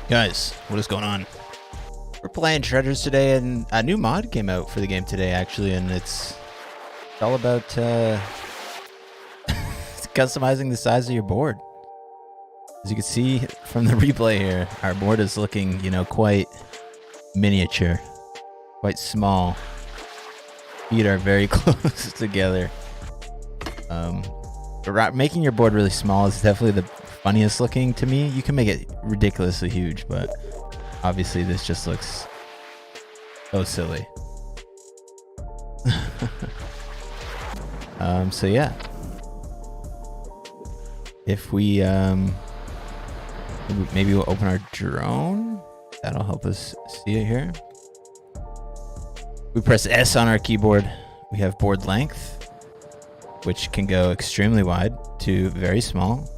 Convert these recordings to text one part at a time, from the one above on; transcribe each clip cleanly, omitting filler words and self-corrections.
Guys, what is going on? We're playing SHREDDRES today, and a new mod came out for the game today, actually, and it's all about customizing the size of your board. As you can see from the replay here, our board is looking, quite miniature, quite small. Feet are very close together. But making your board really small is definitely the funniest looking to me. You can make it ridiculously huge, but obviously this just looks so silly. So yeah, if we maybe we'll open our drone, that'll help us see it here. We press S on our keyboard. We have board length, which can go extremely wide to very small.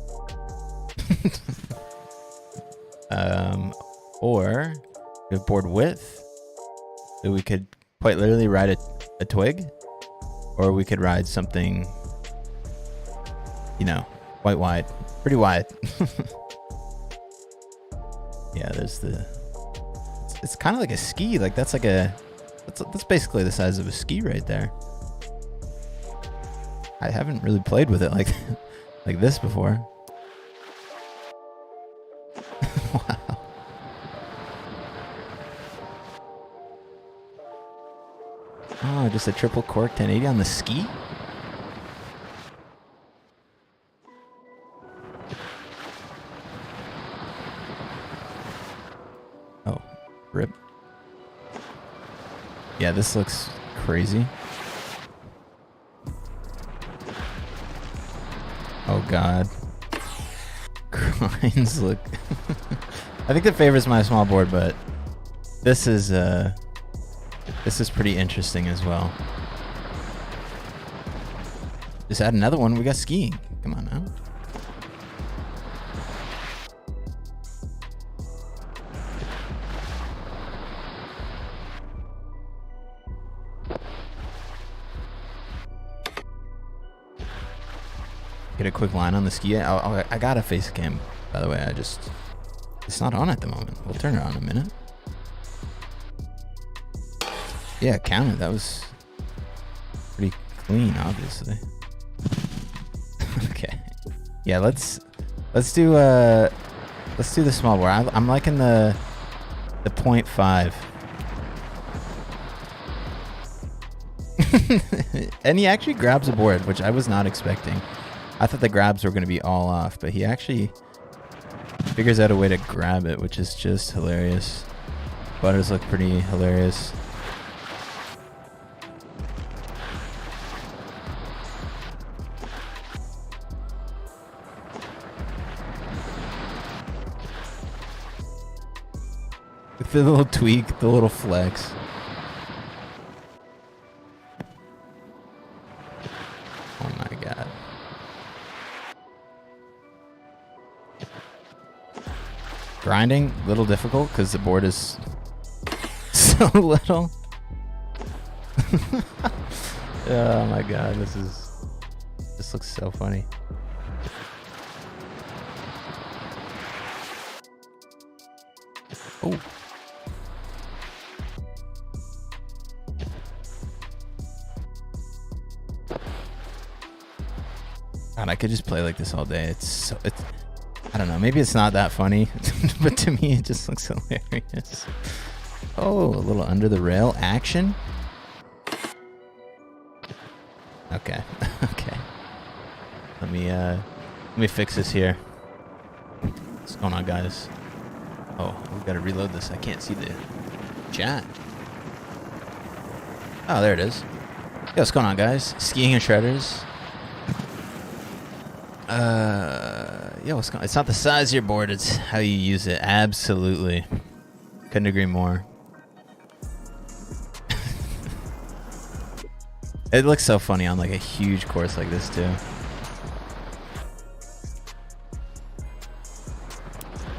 Or we have board width, so we could quite literally ride a twig, or we could ride something, quite wide, pretty wide. Yeah, there's it's kind of like a ski. Like that's basically the size of a ski right there. I haven't really played with it like this before. Wow. Oh, just a triple cork 1080 on the ski? Oh, rip. Yeah, this looks crazy. Oh god. Grinds look... I think the favorite's my small board, but this is pretty interesting as well. Just add another one. We got skiing. Come on now. Get a quick line on the ski. I got a face cam, by the way. It's not on at the moment. We'll turn it on in a minute. Yeah, count it. That was pretty clean, obviously. Okay. Yeah, let's do the small board. I'm liking the 0.5. And he actually grabs a board, which I was not expecting. I thought the grabs were going to be all off, but he actually figures out a way to grab it, which is just hilarious. Butters look pretty hilarious. With the little tweak, the little flex. Oh my god. Grinding, a little difficult because the board is so little. Oh my god, this looks so funny. Oh. God, I could just play like this all day. It's I don't know, maybe it's not that funny, but to me it just looks hilarious. Oh, a little under the rail action. Okay. Okay. Let me fix this here. What's going on, guys? Oh, we gotta reload this. I can't see the chat. Oh, there it is. Yo, what's going on, guys? Skiing and SHREDDRES. Yeah, what's going on? It's not the size of your board, it's how you use it. Absolutely. Couldn't agree more. It looks so funny on like a huge course like this too.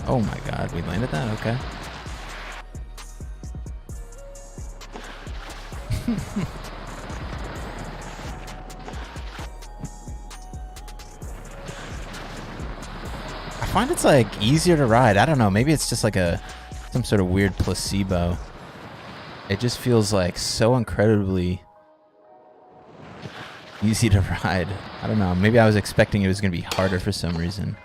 Oh my god, we landed that? Okay. find it's like easier to ride. I don't know. Maybe it's just like some sort of weird placebo. It just feels like so incredibly easy to ride. I don't know. Maybe I was expecting it was going to be harder for some reason.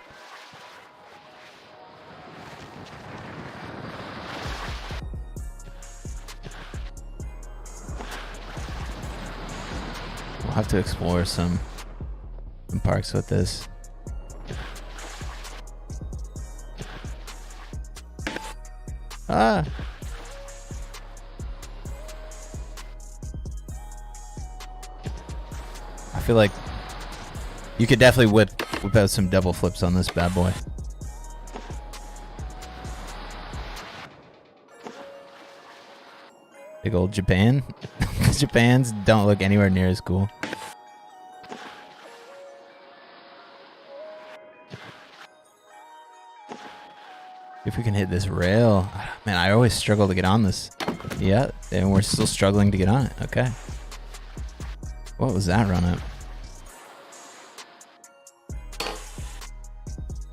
We'll have to explore some parks with this. Ah! I feel like you could definitely whip out some double flips on this bad boy. Big old Japan. Japans don't look anywhere near as cool. If we can hit this rail. Man, I always struggle to get on this. Yeah, and we're still struggling to get on it. Okay. What was that run up?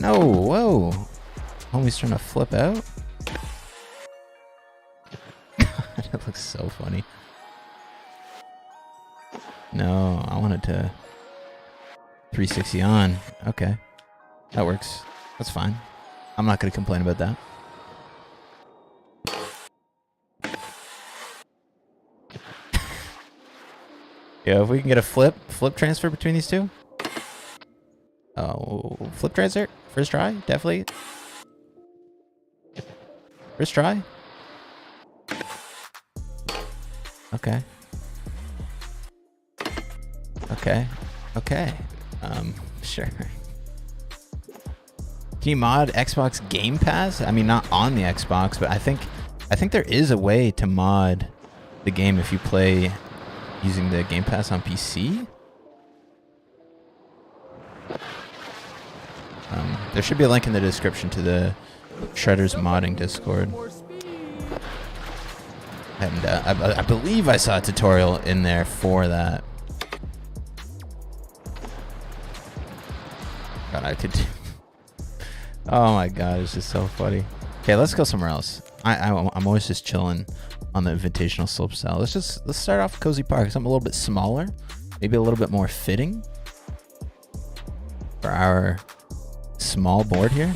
No, whoa. Homie's trying to flip out. That looks so funny. No, I wanted to 360 on. Okay. That works. That's fine. I'm not going to complain about that. Yeah, if we can get a flip transfer between these two. Oh, flip transfer? First try? Definitely. First try? Okay. Okay. Okay. Sure. Can you mod Xbox Game Pass? I mean, not on the Xbox, but I think there is a way to mod the game if you play using the Game Pass on PC. There should be a link in the description to the SHREDDRES modding Discord. And I believe I saw a tutorial in there for that. God, I could. Oh my god, it's just so funny. Okay, let's go somewhere else. I'm always just chilling on the invitational slopestyle. Let's start off Cozy Park. Something a little bit smaller, maybe a little bit more fitting for our small board here.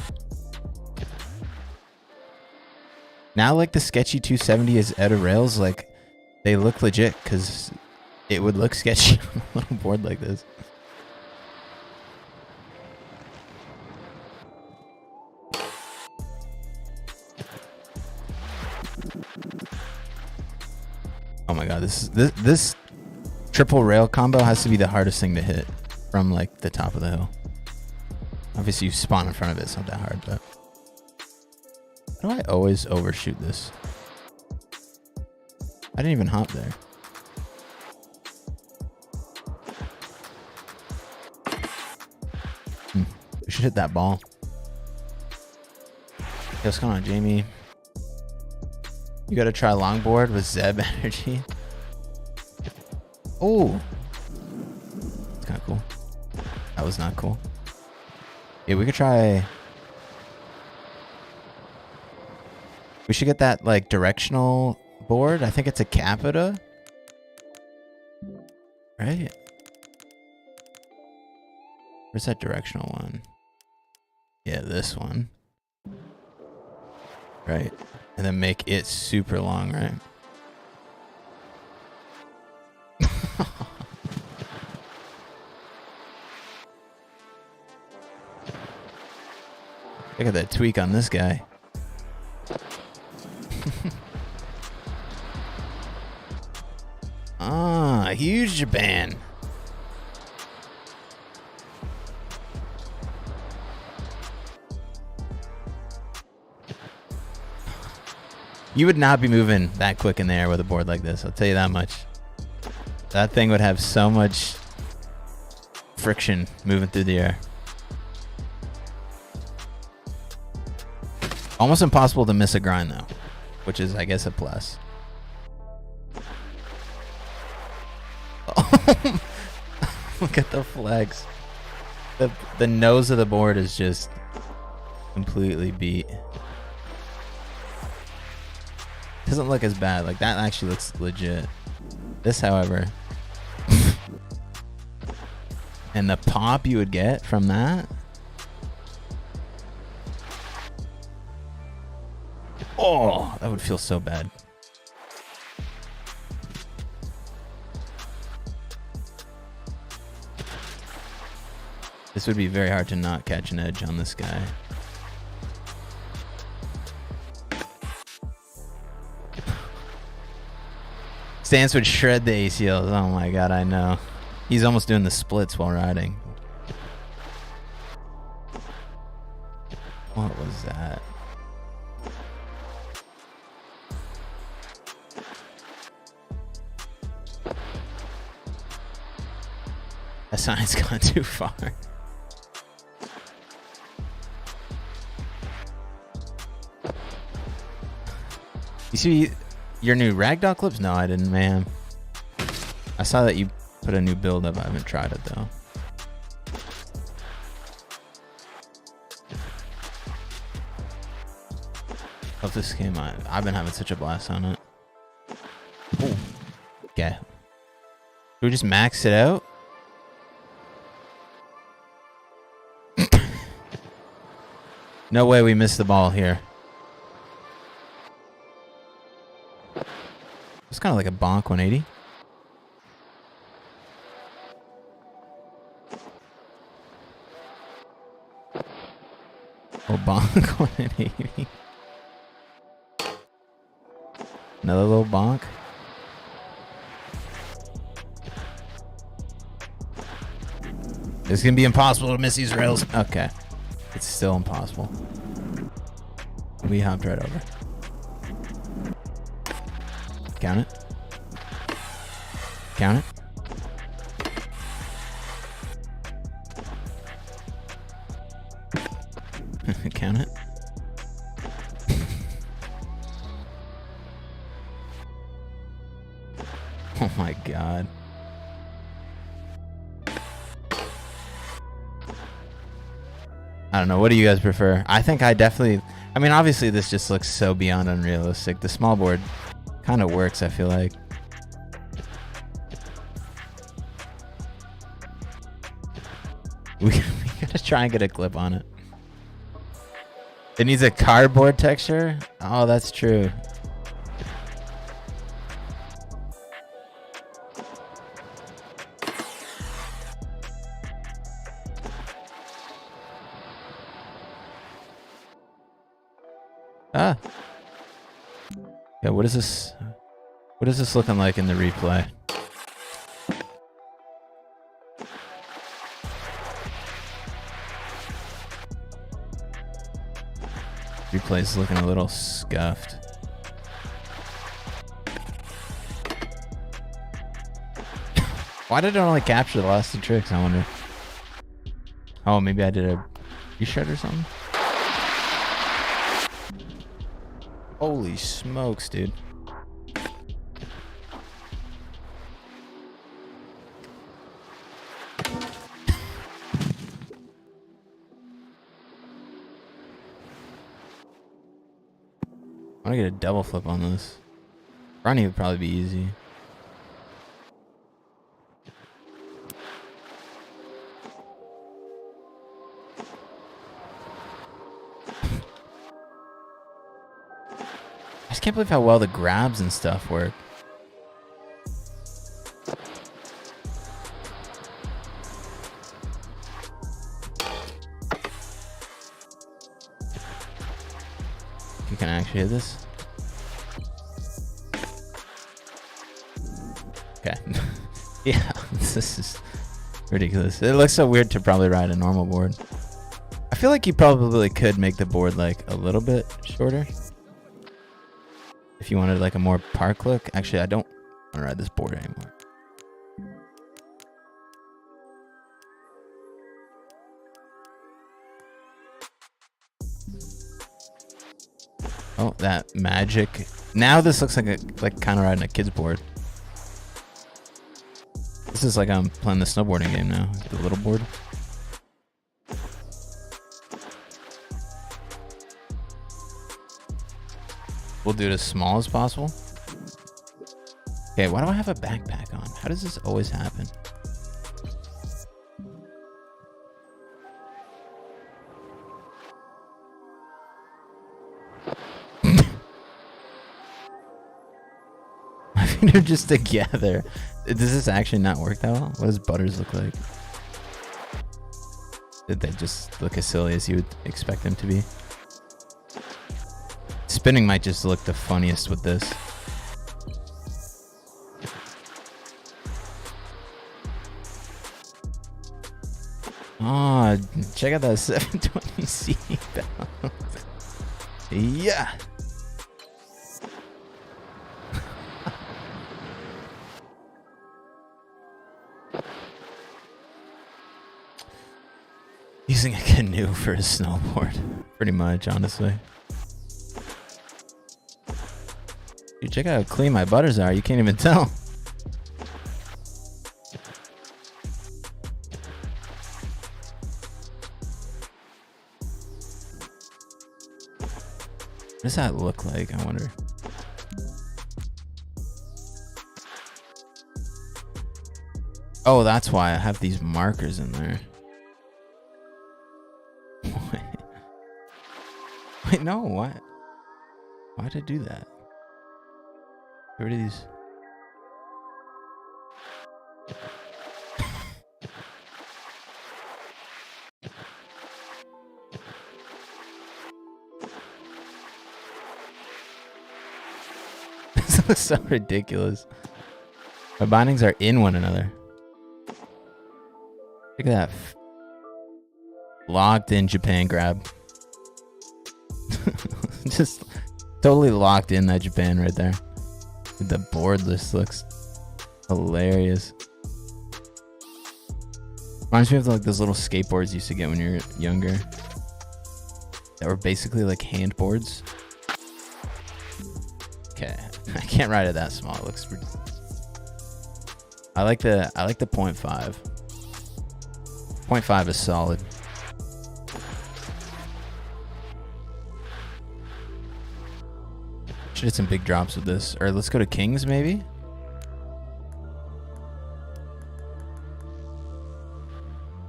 Now, like the sketchy 270 is out of rails, like they look legit because it would look sketchy on a little board like this. Oh my god, this triple rail combo has to be the hardest thing to hit from like the top of the hill. Obviously you spawn in front of it, it's not that hard, but how do I always overshoot this? I didn't even hop there. We should hit that ball. Hey, what's going on, Jamie? You gotta try longboard with Zeb energy. Oh, it's kind of cool. That was not cool. Yeah, we could try. We should get that like directional board. I think it's a Capita, right? Where's that directional one? Yeah, this one. Right. And then make it super long, right? Look at that tweak on this guy. Ah, huge Japan. You would not be moving that quick in the air with a board like this. I'll tell you that much. That thing would have so much friction moving through the air. Almost impossible to miss a grind though, which is, I guess, a plus. Oh, look at the flex. The nose of the board is just completely beat. Doesn't look as bad. Like that actually looks legit. This, however, and the pop you would get from that. Oh, that would feel so bad. This would be very hard to not catch an edge on this guy. Stance would shred the ACLs. Oh my god, I know. He's almost doing the splits while riding. What was that? That sign's gone too far. You see your new ragdoll clips? No, I didn't, man. I saw that you put a new build up. I haven't tried it though. Love this game. I've been having such a blast on it. Ooh. Okay. Should we just max it out? No way we missed the ball here. It's kind of like a bonk 180. Oh, bonk 180. Another little bonk. It's gonna be impossible to miss these rails. Okay. It's still impossible. We hopped right over. Count it. Count it. Count it. Oh my god. I don't know. What do you guys prefer? I think I definitely... I mean, obviously this just looks so beyond unrealistic. The small board kind of works, I feel like. We gotta try and get a clip on it. It needs a cardboard texture? Oh, that's true. Ah. Yeah, what is this? What is this looking like in the replay? Replay's looking a little scuffed. Why did it only capture the last two tricks, I wonder? Oh, maybe I did a reshred or something? Holy smokes, dude. I want to get a double flip on this. Running would probably be easy. I just can't believe how well the grabs and stuff work. You can actually hit this. Okay. Yeah, this is ridiculous. It looks so weird to probably ride a normal board. I feel like you probably could make the board like a little bit shorter. If you wanted like a more park look. Actually, I don't want to ride this board anymore. Oh, that magic. Now this looks like kind of riding a kid's board. This is like I'm playing the snowboarding game now. The little board. We'll do it as small as possible. Okay, why do I have a backpack on? How does this always happen? My feet are just together. Does this actually not work that well? What does butters look like? Did they just look as silly as you would expect them to be? Spinning might just look the funniest with this. Oh, check out that 720C belt. Yeah. Using a canoe for a snowboard. Pretty much, honestly. Dude, check out how clean my butters are. You can't even tell. What does that look like, I wonder? Oh, that's why I have these markers in there. Wait, no, what? Why'd I do that? Get rid of these. This looks so ridiculous. My bindings are in one another. Look at that. Locked in Japan grab. Just totally locked in that Japan right there. The board list looks hilarious. Reminds me of like those little skateboards you used to get when you were younger. That were basically like hand boards. Okay, I can't ride it that small. It looks ridiculous. I like the 0.5. 0.5 is solid. Should hit some big drops with this. Or let's go to Kings maybe.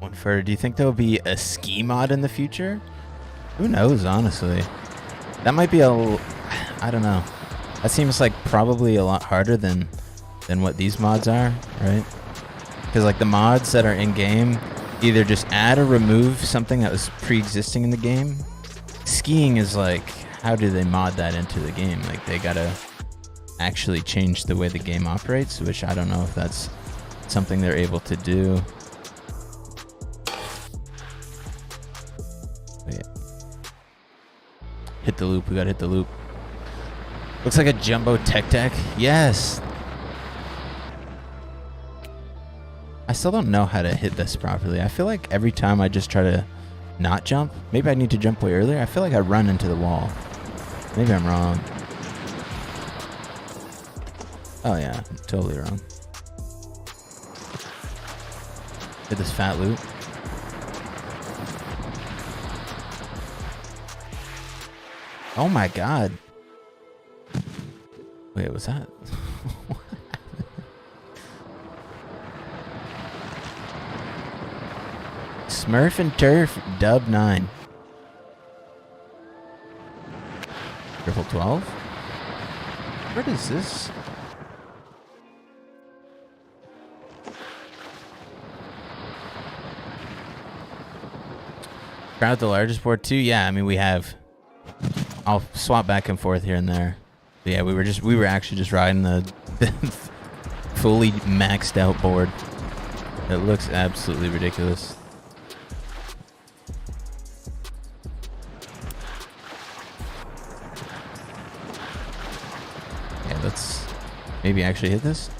One further. Do you think there'll be a ski mod in the future? Who knows, honestly. That might be I don't know. That seems like probably a lot harder than what these mods are, right? Because like the mods that are in game either just add or remove something that was pre-existing in the game. Skiing is like, how do they mod that into the game? Like they gotta actually change the way the game operates, which I don't know if that's something they're able to do. Wait. Hit the loop, we gotta hit the loop. Looks like a jumbo tech. Yes. I still don't know how to hit this properly. I feel like every time I just try to not jump, maybe I need to jump way earlier. I feel like I run into the wall. Maybe I'm wrong. Oh yeah, I'm totally wrong. Hit this fat loop. Oh my god. Wait, what's that? Smurf and Turf Dub 9. Triple 12? What is this? Crowd the largest board too? Yeah, I mean we have. I'll swap back and forth here and there. But yeah, we were actually just riding the fully maxed out board. It looks absolutely ridiculous. Yeah, let's maybe actually hit this.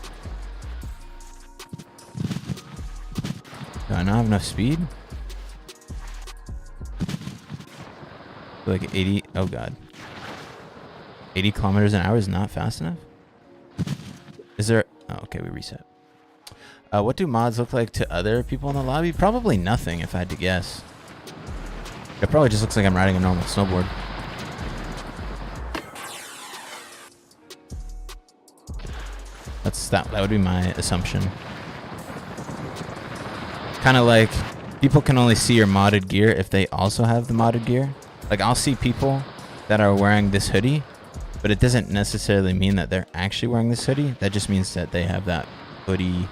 Do I not have enough speed? Like 80, oh god. 80 kilometers an hour is not fast enough? Is there, oh, okay, we reset. What do mods look like to other people in the lobby? Probably nothing, if I had to guess. It probably just looks like I'm riding a normal snowboard. That would be my assumption. Kind of like people can only see your modded gear if they also have the modded gear. Like I'll see people that are wearing this hoodie, but it doesn't necessarily mean that they're actually wearing this hoodie. That just means that they have that hoodie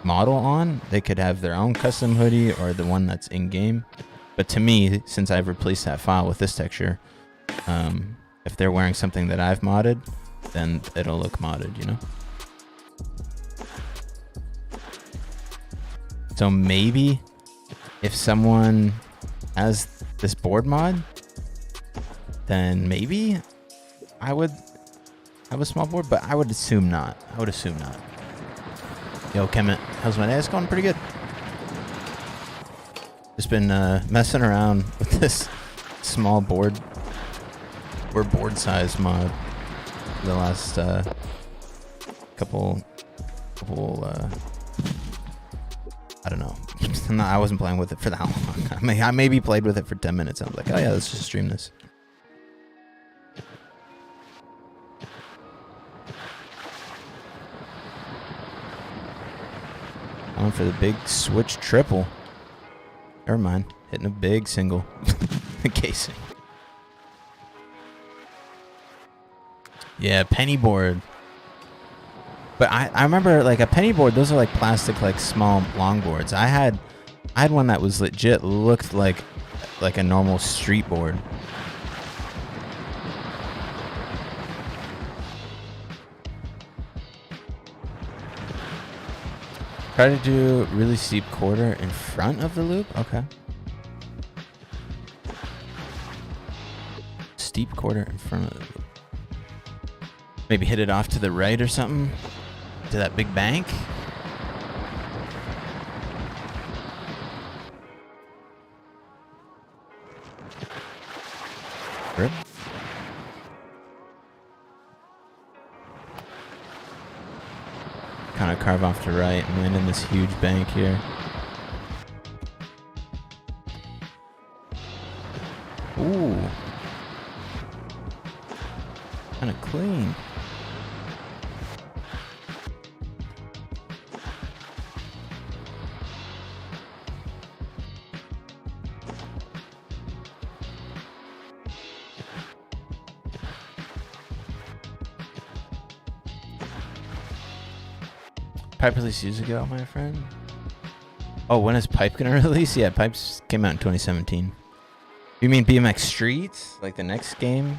model on. They could have their own custom hoodie or the one that's in game. But to me, since I've replaced that file with this texture, if they're wearing something that I've modded, then it'll look modded, you know? So maybe if someone has this board mod, then maybe I would have a small board, but I would assume not. Yo, Kemet, how's my day? It's going pretty good. Just been messing around with this small board or board size mod for the last couple I don't know. I wasn't playing with it for that long. I maybe played with it for 10 minutes. I was like, oh yeah, let's just stream this. Going for the big switch triple. Never mind. Hitting a big single. Casing. Yeah, penny board. But I remember like a penny board, those are like plastic, like small long boards. I had one that was legit, looked like a normal street board. Try to do really steep quarter in front of the loop. Okay. Steep quarter in front of the loop. Maybe hit it off to the right or something. To that big bank. Rip. Kind of carve off to right and land in this huge bank here. Ooh. Kind of clean. Pipe released years ago, my friend. Oh, when is Pipe gonna release? Yeah, Pipes came out in 2017. You mean BMX Streets? Like the next game?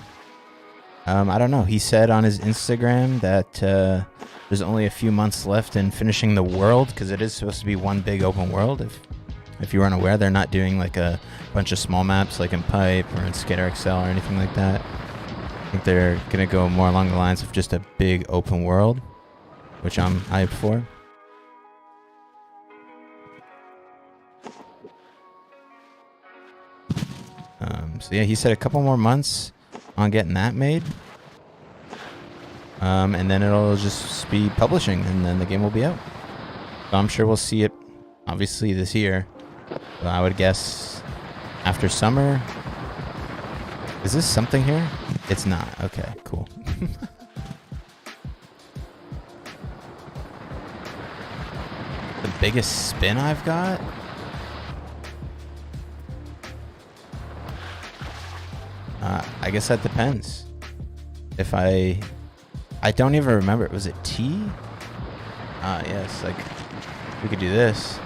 I don't know. He said on his Instagram that there's only a few months left in finishing the world, because it is supposed to be one big open world. If you weren't aware, they're not doing like a bunch of small maps like in Pipe or in Skater XL or anything like that. I think they're gonna go more along the lines of just a big open world, which I'm hyped for. So yeah, he said a couple more months on getting that made. And then it'll just be publishing, and then the game will be out. So I'm sure we'll see it, obviously, this year. But I would guess after summer. Is this something here? It's not. Okay, cool. The biggest spin I've got? I guess that depends. If I don't even remember. Was it T? Yes, like we could do this.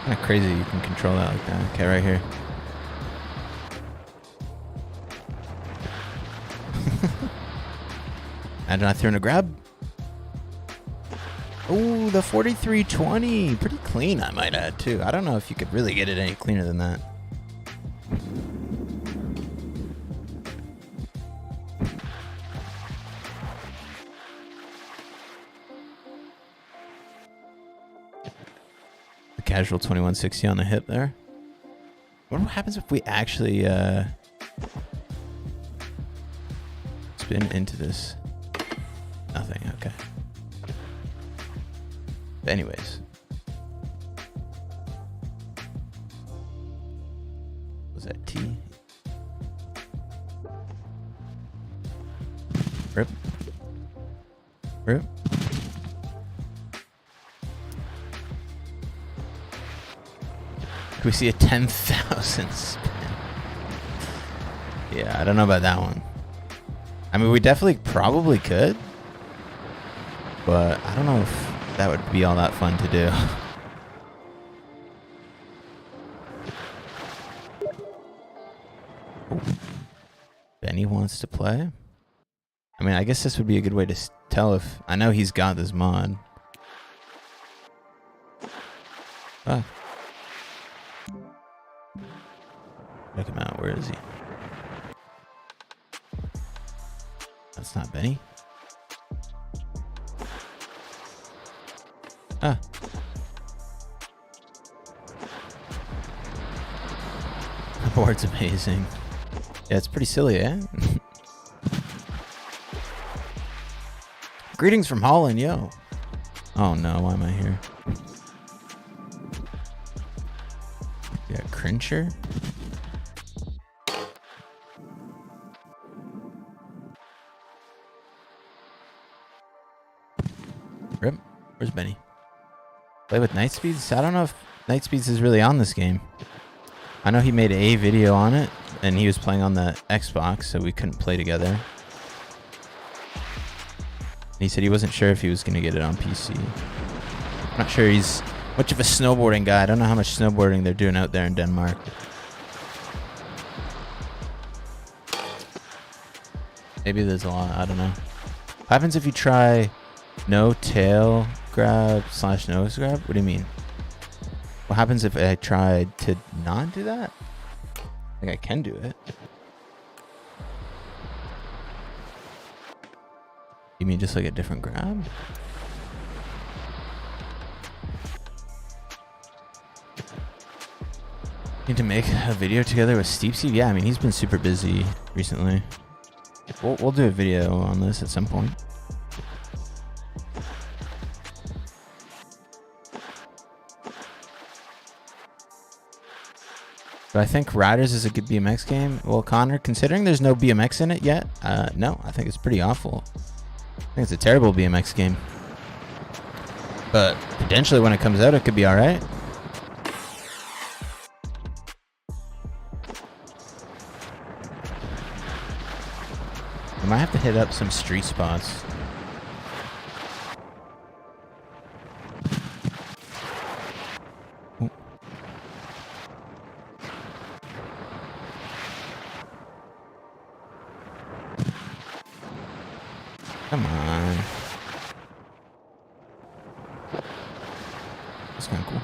Kind of crazy you can control that like that. Okay, right here. Imagine I threw in a grab. Ooh, the 4320. Pretty clean, I might add, too. I don't know if you could really get it any cleaner than that. The casual 2160 on the hip there. What happens if we actually spin into this? Nothing, okay. But anyways. Was that T? Rip. Rip. Can we see a 10,000 spin? Yeah, I don't know about that one. I mean, we definitely probably could. But I don't know if that would be all that fun to do. Benny wants to play? I mean, I guess this would be a good way to tell if... I know he's got this mod. Ah. Check him out. Where is he? That's not Benny. Ah. The board's amazing. Yeah, it's pretty silly, eh? Greetings from Holland, yo. Oh no, why am I here? Yeah, Crincher? Rip. Where's Benny? Play with Night Speeds? I don't know if Night Speeds is really on this game. I know he made a video on it, and he was playing on the Xbox, so we couldn't play together. He said he wasn't sure if he was going to get it on PC. I'm not sure he's much of a snowboarding guy. I don't know how much snowboarding they're doing out there in Denmark. Maybe there's a lot. I don't know. What happens if you try no tail grab / nose grab? What do you mean? What happens if I tried to not do that? Like I can do it. You mean just like a different grab? Need to make a video together with Steep Steve? Yeah, I mean he's been super busy recently. We'll do a video on this at some point. But I think Riders is a good BMX game. Well, Connor, considering there's no BMX in it yet, no, I think it's pretty awful. I think it's a terrible BMX game. But potentially when it comes out, it could be alright. I might have to hit up some street spots. Ooh. Come on. That's kind of cool.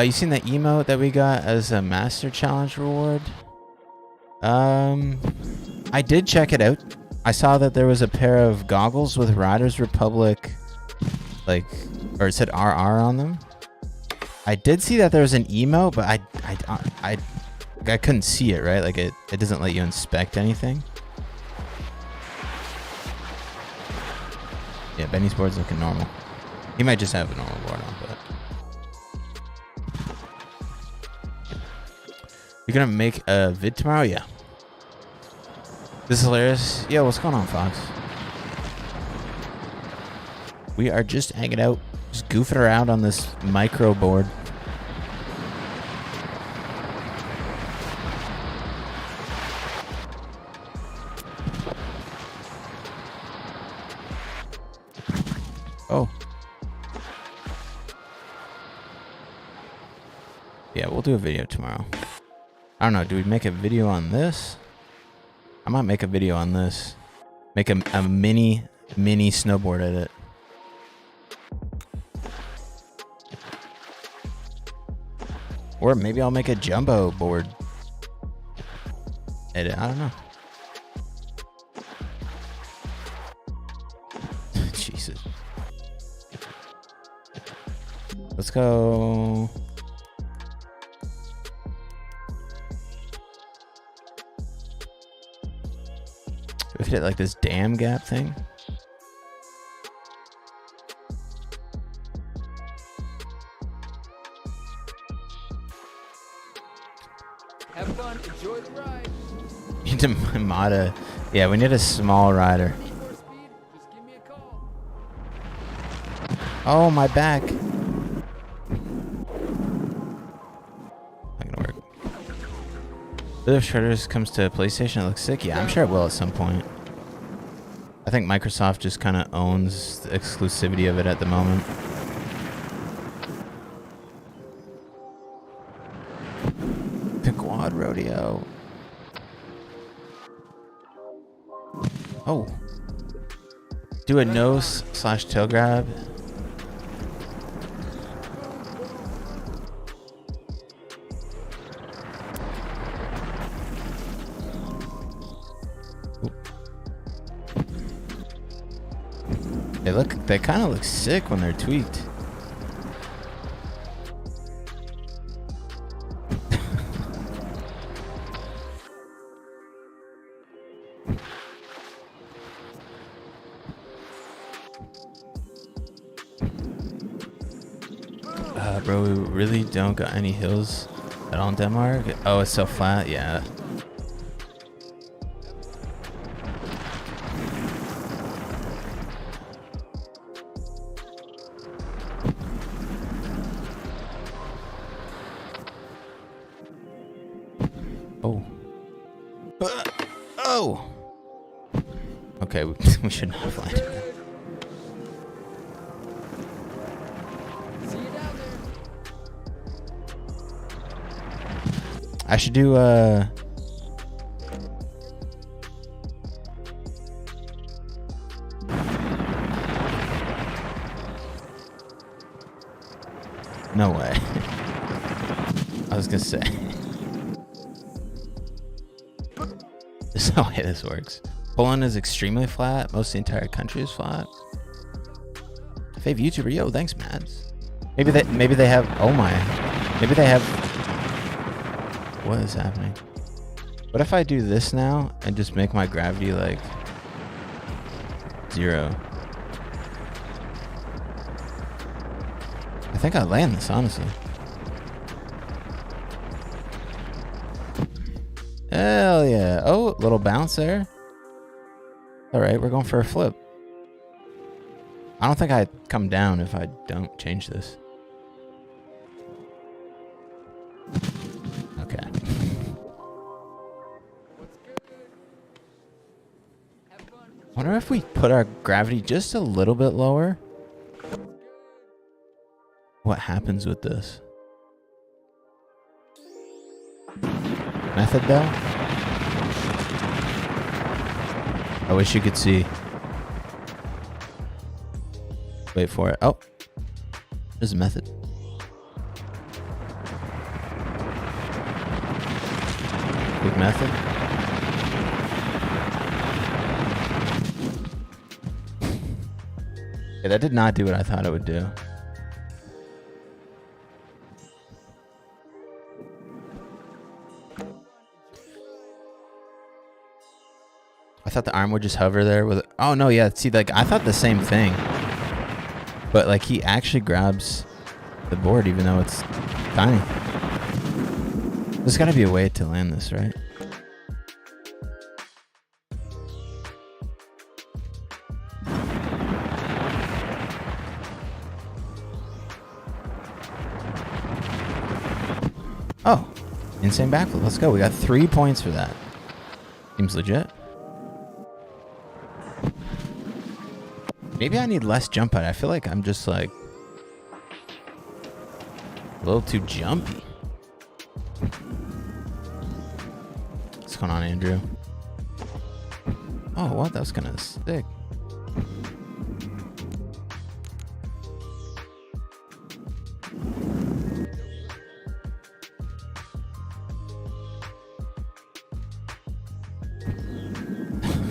You seen that emote that we got as a master challenge reward? I did check it out. I saw that there was a pair of goggles with Riders Republic, like, or it said RR on them. I did see that there was an emote, but I couldn't see it, right? Like it doesn't let you inspect anything. Yeah, Benny's board's looking normal. He might just have a normal board on, but. You're gonna make a vid tomorrow? Yeah. This is hilarious. Yeah, what's going on, Fox? We are just hanging out, just goofing around on this micro board. Oh. Yeah, we'll do a video tomorrow. I don't know. Do we make a video on this? I might make a video on this. Make a mini snowboard edit. Or maybe I'll make a jumbo board edit. I don't know. Jesus. Let's go. We could hit like this dam gap thing. Have fun. Enjoy the ride. Need to mod a... Yeah, we need a small rider. Need more speed? Just give me a call. Oh, my back. Not gonna work. If Shredders comes to PlayStation, it looks sick. Yeah, I'm sure it will at some point. I think Microsoft just kind of owns the exclusivity of it at the moment. The quad rodeo. Oh. Do a nose/tail grab. They kind of look sick when they're tweaked. Bro, we really don't got any hills at all in Denmark. Oh, it's so flat. Yeah. Oh. Oh. Okay, we should not have landed that. See you down there. I should do no way. I was gonna say. This is no way this works. Poland is extremely flat. Most of the entire country is flat. Fave YouTuber, yo, thanks, Mads. Maybe they have. Oh my. Maybe they have. What is happening? What if I do this now and just make my gravity like 0? I think I land this, honestly. Hell yeah. Oh, little bounce there. All right, we're going for a flip. I don't think I'd come down if I don't change this. Okay. Wonder if we put our gravity just a little bit lower. What happens with this? Method though? I wish you could see. Wait for it. Oh, there's a method. Quick method. Okay, that did not do what I thought it would do. I thought the arm would just hover there with. Oh no, yeah. See, like I thought the same thing, but like he actually grabs the board even though it's tiny. There's got to be a way to land this, right? Oh, insane backflip. Let's go. We got 3 points for that. Seems legit. Maybe I need less jump height. I feel like I'm just like a little too jumpy. What's going on, Andrew? Oh, what? That was kind of sick.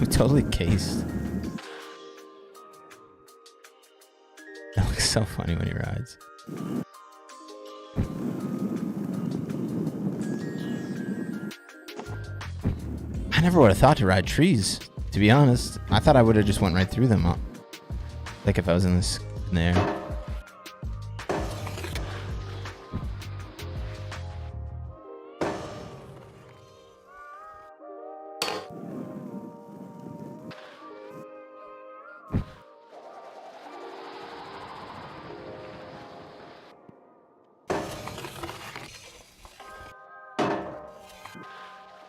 We totally cased. That looks so funny when he rides. I never would have thought to ride trees, to be honest. I thought I would have just went right through them. Like if I was in this in the air.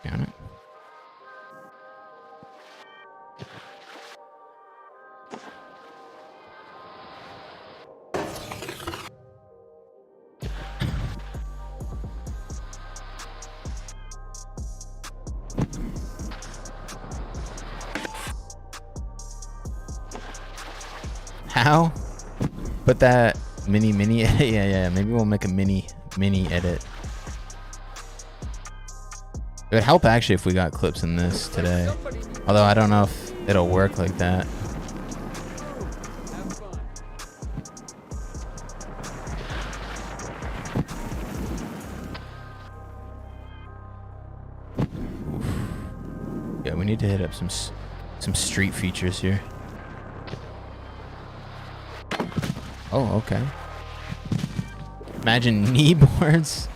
Got it. How? Put that mini yeah, maybe we'll make a mini edit. It would help actually if we got clips in this today. Although I don't know if it'll work like that. Have fun. Yeah, we need to hit up some street features here. Oh, okay. Imagine knee boards.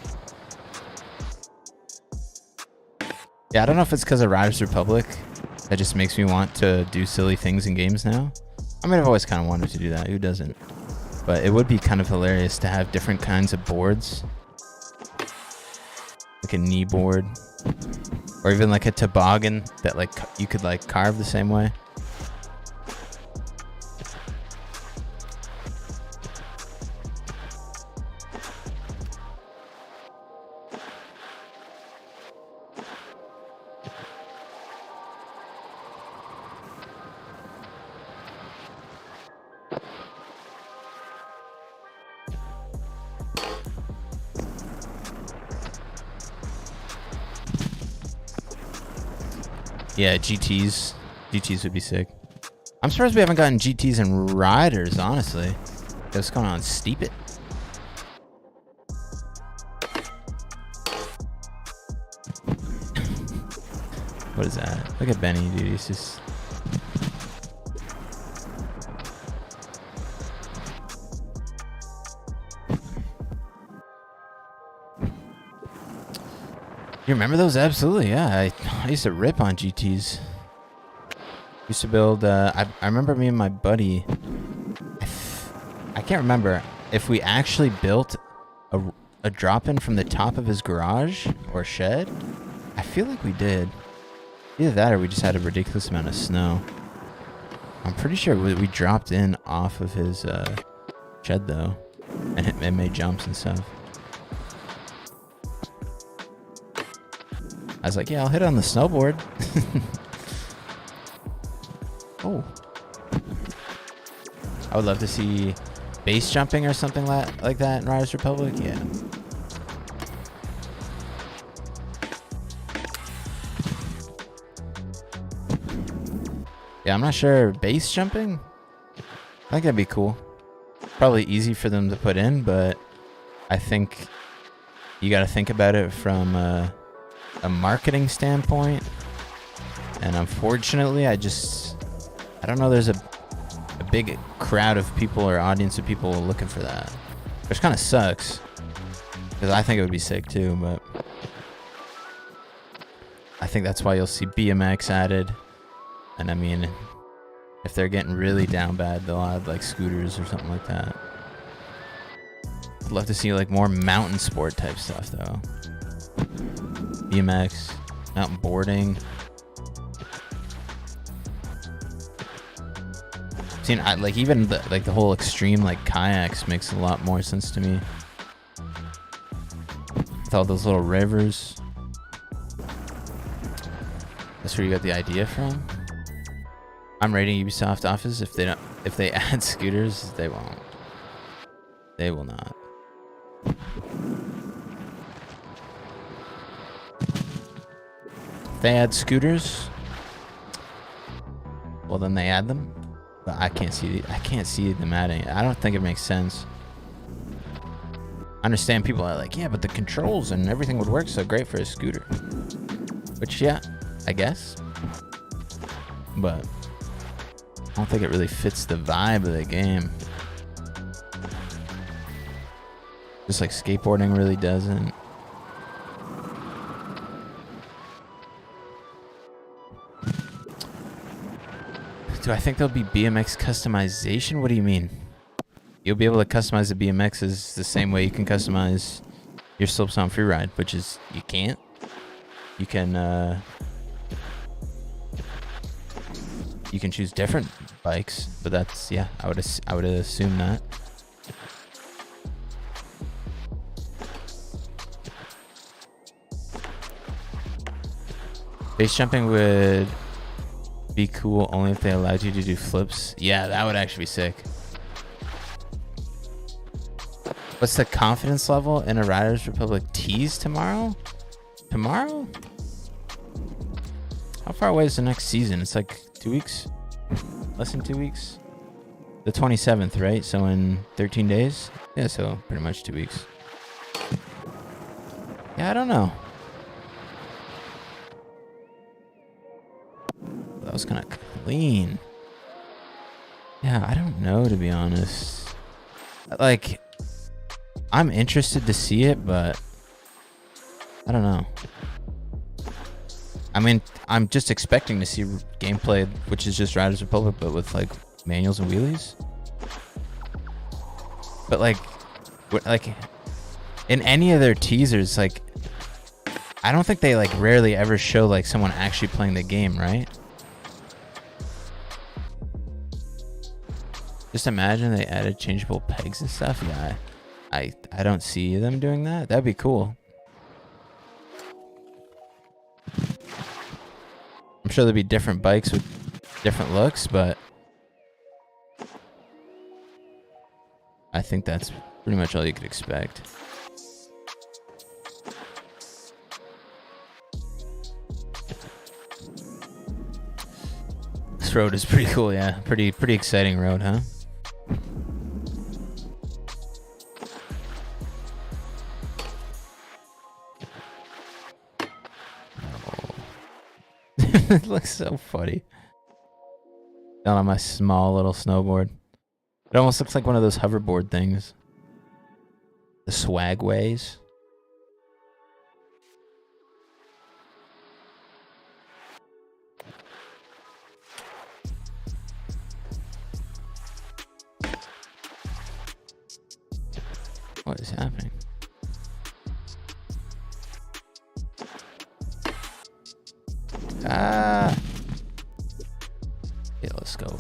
Yeah, I don't know if it's because of Riders Republic that just makes me want to do silly things in games now. I mean, I've always kind of wanted to do that. Who doesn't? But it would be kind of hilarious to have different kinds of boards. Like a knee board. Or even like a toboggan that like you could like carve the same way. Yeah, GTs. GTs would be sick. I'm surprised we haven't gotten GTs and Riders, honestly. What's going on? Steep it? What is that? Look at Benny, dude. He's just... You remember those? Absolutely, yeah. I used to rip on GTs. Used to build, I remember me and my buddy, I can't remember if we actually built a drop-in from the top of his garage or shed. I feel like we did. Either that or we just had a ridiculous amount of snow. I'm pretty sure we dropped in off of his shed though, and it made jumps and stuff. I was like, yeah, I'll hit it on the snowboard. Oh. I would love to see base jumping or something like that in Riders Republic. Yeah. Yeah, I'm not sure. Base jumping? I think that'd be cool. Probably easy for them to put in, but I think you got to think about it from a marketing standpoint. And unfortunately, I don't know, there's a big crowd of people or audience of people looking for that. Which kind of sucks. Because I think it would be sick too, but I think that's why you'll see BMX added. And I mean, if they're getting really down bad, they'll add like scooters or something like that. I'd love to see like more mountain sport type stuff though. BMX, mountain boarding. Seen like even the whole extreme like kayaks makes a lot more sense to me. With all those little rivers. That's where you got the idea from. I'm rating Ubisoft Office. If they add scooters, they won't. They will not. If they add scooters, well then they add them. But I can't see them adding it. I don't think it makes sense. I understand people are like, yeah, but the controls and everything would work so great for a scooter. Which, yeah, I guess. But I don't think it really fits the vibe of the game. Just like skateboarding really doesn't. Do I think there'll be Bmx customization? What do you mean? You'll be able to customize the BMXs the same way you can customize your slopes on freeride, which is you can't. you can choose different bikes, but that's, yeah, I would assume that. Base jumping would be cool only if they allowed you to do flips. Yeah, that would actually be sick. What's the confidence level in a Riders Republic tease tomorrow? Tomorrow? How far away is the next season? It's like 2 weeks? Less than 2 weeks? The 27th, right? So in 13 days? Yeah, so pretty much 2 weeks. Yeah, I don't know. That was kind of clean. Yeah, I don't know, to be honest. Like, I'm interested to see it, but I don't know. I mean, I'm just expecting to see gameplay, which is just Riders Republic, but with like manuals and wheelies. But like in any of their teasers, like, I don't think they like rarely ever show like someone actually playing the game, right? Just imagine they added changeable pegs and stuff. Yeah, I don't see them doing that. That'd be cool. I'm sure there'll be different bikes with different looks, but I think that's pretty much all you could expect. This road is pretty cool, yeah. Pretty exciting road, huh? It looks so funny. Down on my small little snowboard. It almost looks like one of those hoverboard things. The swagways. What is happening? Ah. Yeah, let's go. I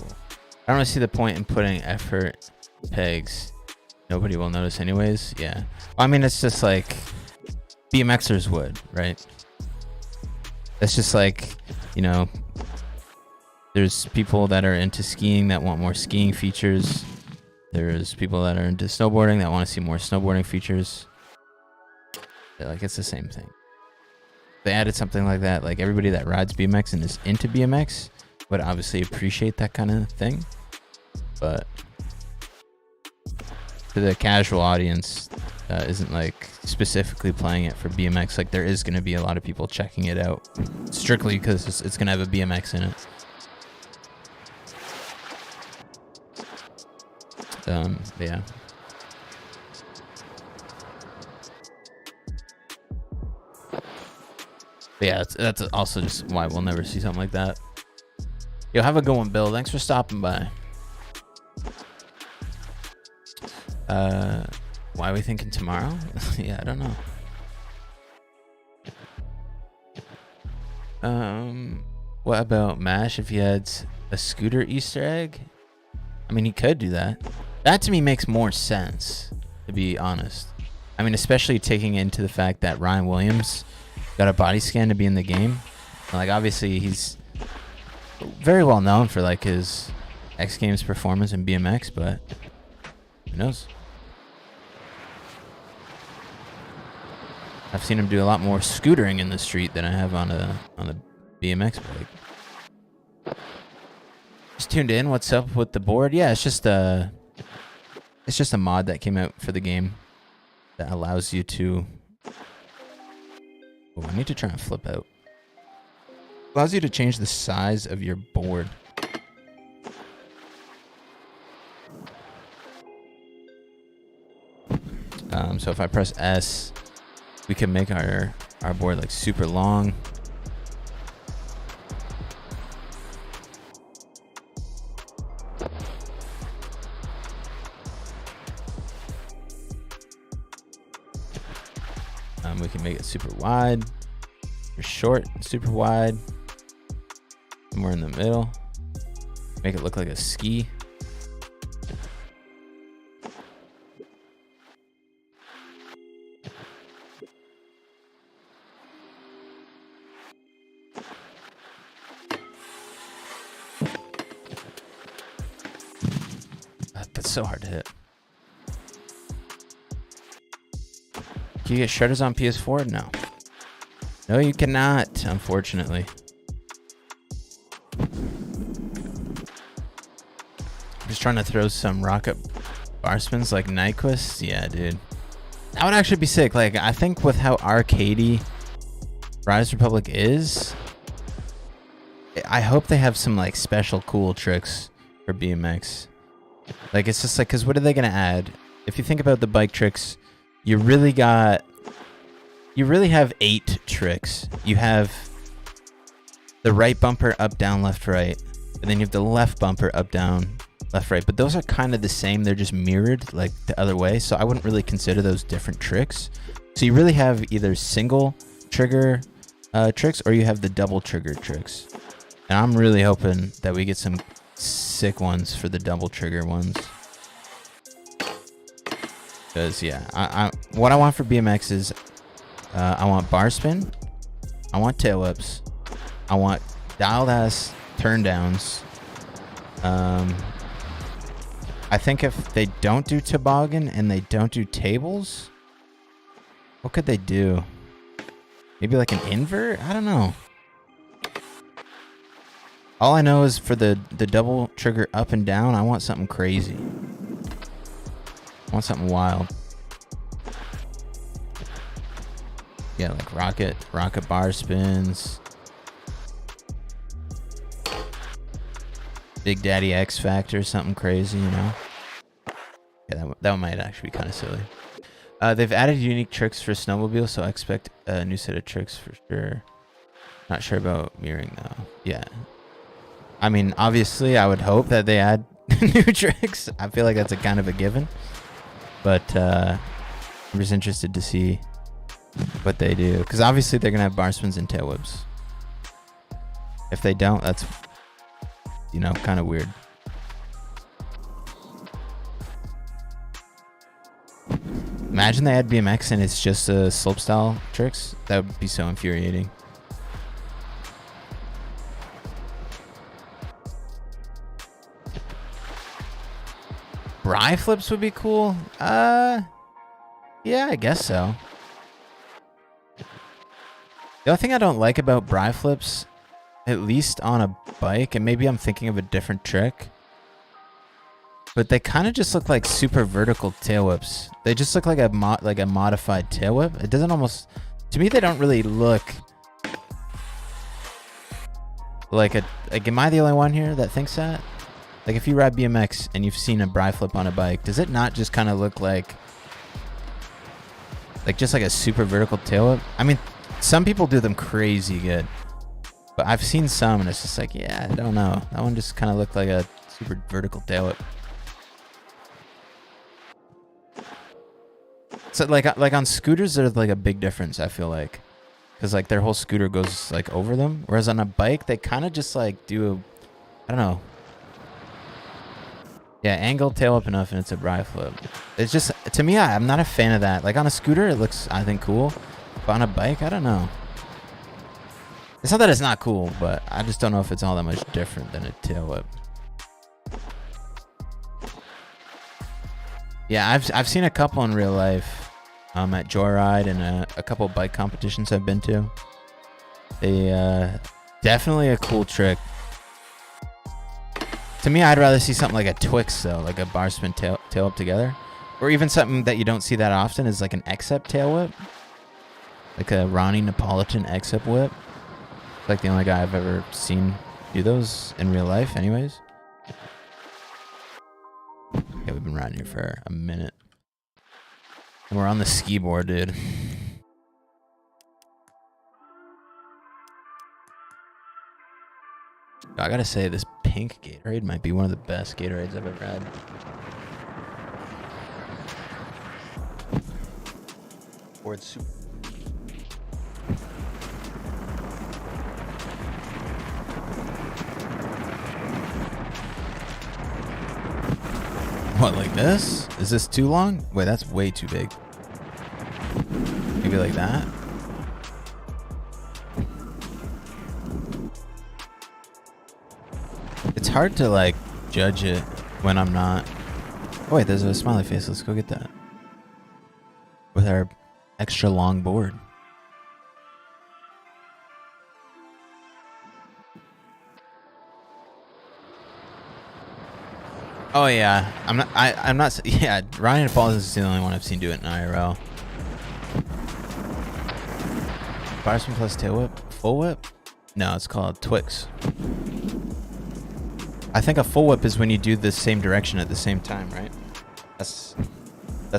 don't really see the point in putting effort pegs. Nobody will notice anyways. Yeah. I mean, it's just like BMXers would, right? It's just like, you know, there's people that are into skiing that want more skiing features. There's people that are into snowboarding that want to see more snowboarding features. They're like, it's the same thing. They added something like that, like everybody that rides BMX and is into BMX would obviously appreciate that kind of thing. But to the casual audience that isn't like specifically playing it for BMX, like there is going to be a lot of people checking it out strictly because it's going to have a BMX in it. Yeah. But yeah, that's also just why we'll never see something like that. Yo, have a good one, Bill. Thanks for stopping by. Why are we thinking tomorrow? Yeah, I don't know. What about MASH if he had a scooter Easter egg? I mean, he could do that. That to me makes more sense, to be honest. I mean, especially taking into the fact that Ryan Williams got a body scan to be in the game. Like, obviously, he's very well known for like his X Games performance in BMX, but who knows? I've seen him do a lot more scootering in the street than I have on a BMX bike. Just tuned in. What's up with the board? Yeah, it's just a mod that came out for the game that allows you to. Oh, I need to try and flip out. Allows you to change the size of your board. So if I press S, we can make our board like super long. We can make it super wide. Super short, super wide. Somewhere in the middle. Make it look like a ski. That's so hard to hit. Can you get shredders on PS4? No. No, you cannot, unfortunately. Just trying to throw some rocket bar spins like Nyquist. Yeah, dude. That would actually be sick. Like, I think with how arcadey Rise Republic is, I hope they have some like special cool tricks for BMX. Like, it's just like, because what are they going to add? If you think about the bike tricks, you really have 8 tricks. You have the right bumper, up, down, left, right. And then you have the left bumper, up, down, left, right. But those are kind of the same. They're just mirrored like the other way. So I wouldn't really consider those different tricks. So you really have either single trigger tricks or you have the double trigger tricks. And I'm really hoping that we get some sick ones for the double trigger ones. Because, yeah, what I want for BMX is I want bar spin. I want tail whips. I want dialed ass turn downs. I think if they don't do toboggan and they don't do tables, what could they do? Maybe like an invert? I don't know. All I know is for the double trigger up and down, I want something crazy. I want something wild. Yeah, like rocket bar spins. Big Daddy X Factor, something crazy, you know? Yeah, that one might actually be kind of silly. They've added unique tricks for snowmobile, so I expect a new set of tricks for sure. Not sure about mirroring though. Yeah. I mean, obviously, I would hope that they add new tricks. I feel like that's a kind of a given. But I'm just interested to see what they do. Because obviously, they're going to have bar spins and tail whips. If they don't, that's, you know, kind of weird. Imagine they had BMX and it's just slopestyle tricks. That would be so infuriating. Bri flips would be cool. Yeah, I guess so. The only thing I don't like about bri flips, at least on a bike, and maybe I'm thinking of a different trick, but they kind of just look like super vertical tail whips. They just look like a modified tail whip. It doesn't almost, to me, they don't really look like a, like, am I the only one here that thinks that? Like, if you ride BMX and you've seen a bri flip on a bike, does it not just kind of look like just like a super vertical tail whip? I mean, some people do them crazy good, but I've seen some and it's just like, yeah, I don't know. That one just kind of looked like a super vertical tail whip. So like on scooters, there's like a big difference, I feel like, because like their whole scooter goes like over them, whereas on a bike they kind of just like do a, I don't know. Yeah, angled tail up enough and it's a bri flip. It's just, to me, I'm not a fan of that. Like on a scooter, it looks, I think, cool. But on a bike, I don't know. It's not that it's not cool, but I just don't know if it's all that much different than a tail whip. Yeah, I've seen a couple in real life at Joyride and a couple bike competitions I've been to. They definitely a cool trick. To me, I'd rather see something like a Twix, though, like a bar spin tail whip together. Or even something that you don't see that often is like an X-Up tail whip. Like a Ronnie Napolitan X-Up whip. It's like the only guy I've ever seen do those in real life anyways. Okay, we've been riding here for a minute. And we're on the ski board, dude. I gotta say, this pink Gatorade might be one of the best Gatorades I've ever had. Or it's super. What, like this? Is this too long? Wait, that's way too big. Maybe like that? It's hard to like judge it when I'm not. Oh wait, there's a smiley face. Let's go get that. With our extra long board. Oh yeah, I'm not. Yeah, Ryan Falls is the only one I've seen do it in IRL. Barspin plus tail whip, full whip? No, it's called Twix. I think a full whip is when you do the same direction at the same time, right? That's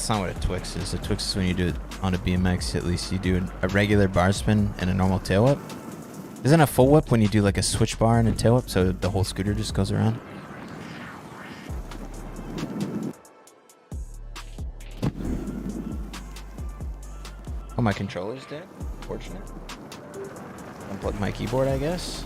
not what a Twix is. A Twix is when you do it on a BMX. At least you do a regular bar spin and a normal tail whip. Isn't a full whip when you do like a switch bar and a tail whip, so the whole scooter just goes around? Oh, my controller's dead. Fortunate. Unplug my keyboard, I guess.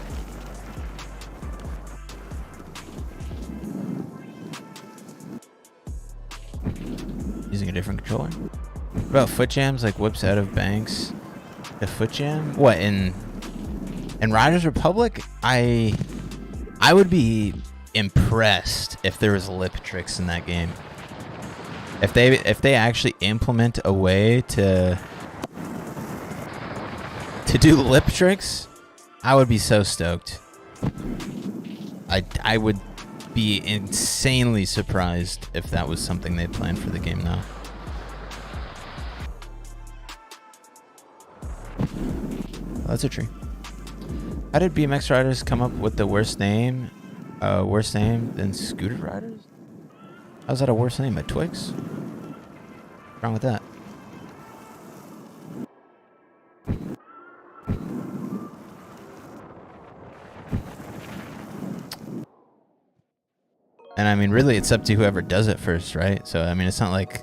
Using a different controller. What about foot jams, like whips out of banks? The foot jam? What, in Riders Republic? I would be impressed if there was lip tricks in that game. If they actually implement a way to do lip tricks, I would be so stoked. I would be insanely surprised if that was something they planned for the game now. Oh, that's a tree. How did BMX riders come up with the worst name than scooter riders? How's that a worse name? A Twix? What's wrong with that? And I mean, really, it's up to whoever does it first, right? So, I mean, it's not like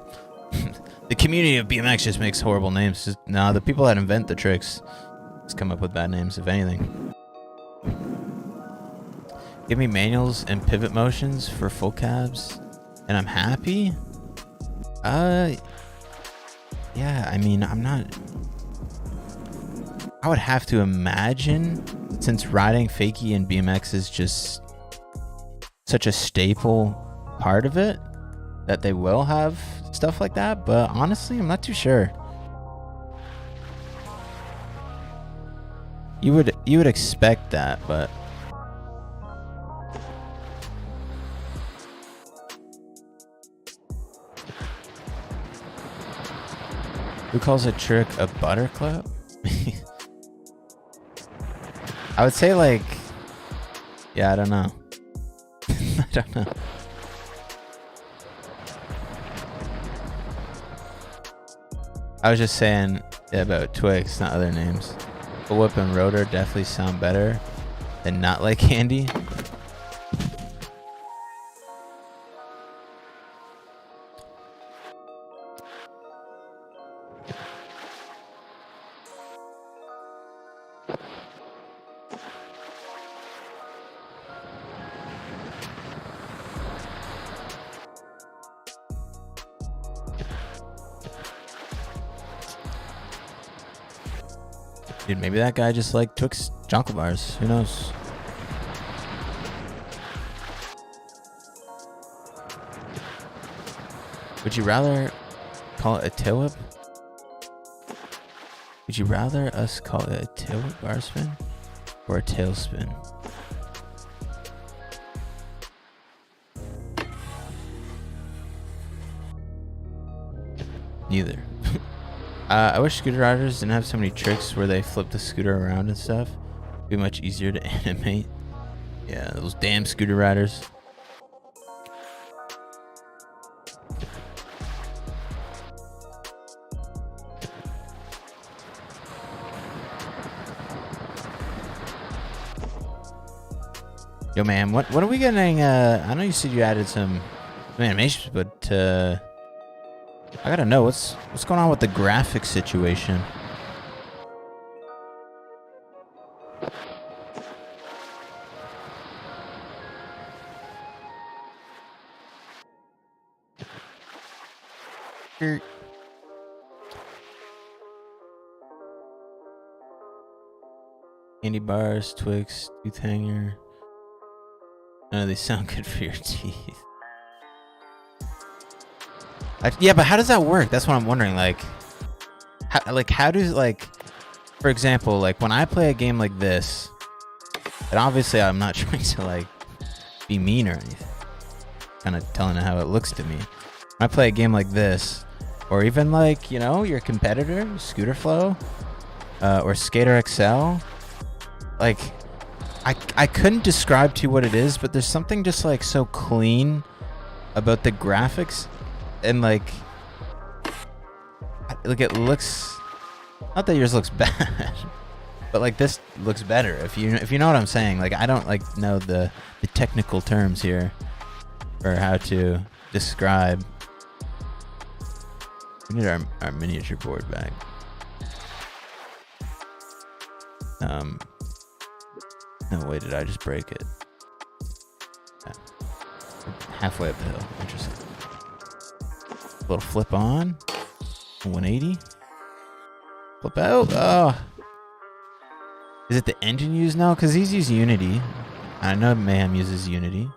the community of BMX just makes horrible names. Just, no, the people that invent the tricks just come up with bad names, if anything. Give me manuals and pivot motions for full cabs, and I'm happy. Yeah, I mean, I'm not. I would have to imagine, since riding fakie and BMX is just such a staple part of it, that they will have stuff like that, but honestly, I'm not too sure. You would expect that, but who calls a trick a butterclap? I would say, like, yeah, I don't know. I don't know. I was just saying about Twix, not other names. Full Whip and Rotor definitely sound better than Not Like Candy. Dude, maybe that guy just liked Twix chocolate bars. Who knows? Would you rather call it a tail whip? Would you rather us call it a tail whip bar spin or a tail spin? Neither. I wish scooter riders didn't have so many tricks where they flip the scooter around and stuff. It'd be much easier to animate. Yeah, those damn scooter riders. Yo, man, what are we getting? I know you said you added some animations, but I gotta know what's going on with the graphics situation. Er, Candy bars, Twix, tooth hanger. None of these sound good for your teeth. Yeah, but how does that work? That's what I'm wondering. Like, how does, like, for example, like when I play a game like this, and obviously I'm not trying to like be mean or anything, kind of telling it how it looks to me. When I play a game like this, or even like, you know, your competitor, Scooter Flow, or Skater XL, like, I couldn't describe to you what it is, but there's something just like so clean about the graphics, and like it looks, not that yours looks bad, but like this looks better, if you know what I'm saying. Like, I don't like know the technical terms here or how to describe. We need our miniature board back. No, wait, did I just break it? Yeah. Halfway up the hill. Interesting. Little flip on. 180. Flip out. Oh. Is it the engine used now? Because these use Unity. I know Mayhem uses Unity.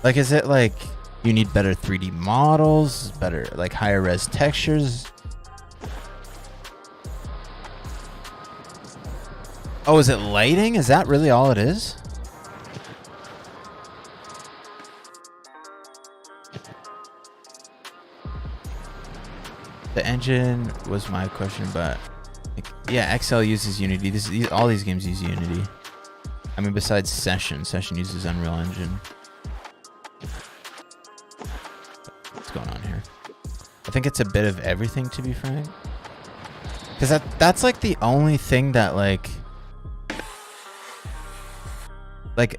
Like, is it like you need better 3D models, better, like, higher res textures? Oh, is it lighting? Is that really all it is? The engine was my question, but like, yeah, XL uses Unity. All these games use Unity. I mean, besides Session uses Unreal Engine. What's going on here? I think it's a bit of everything, to be frank. Because that's like the only thing that like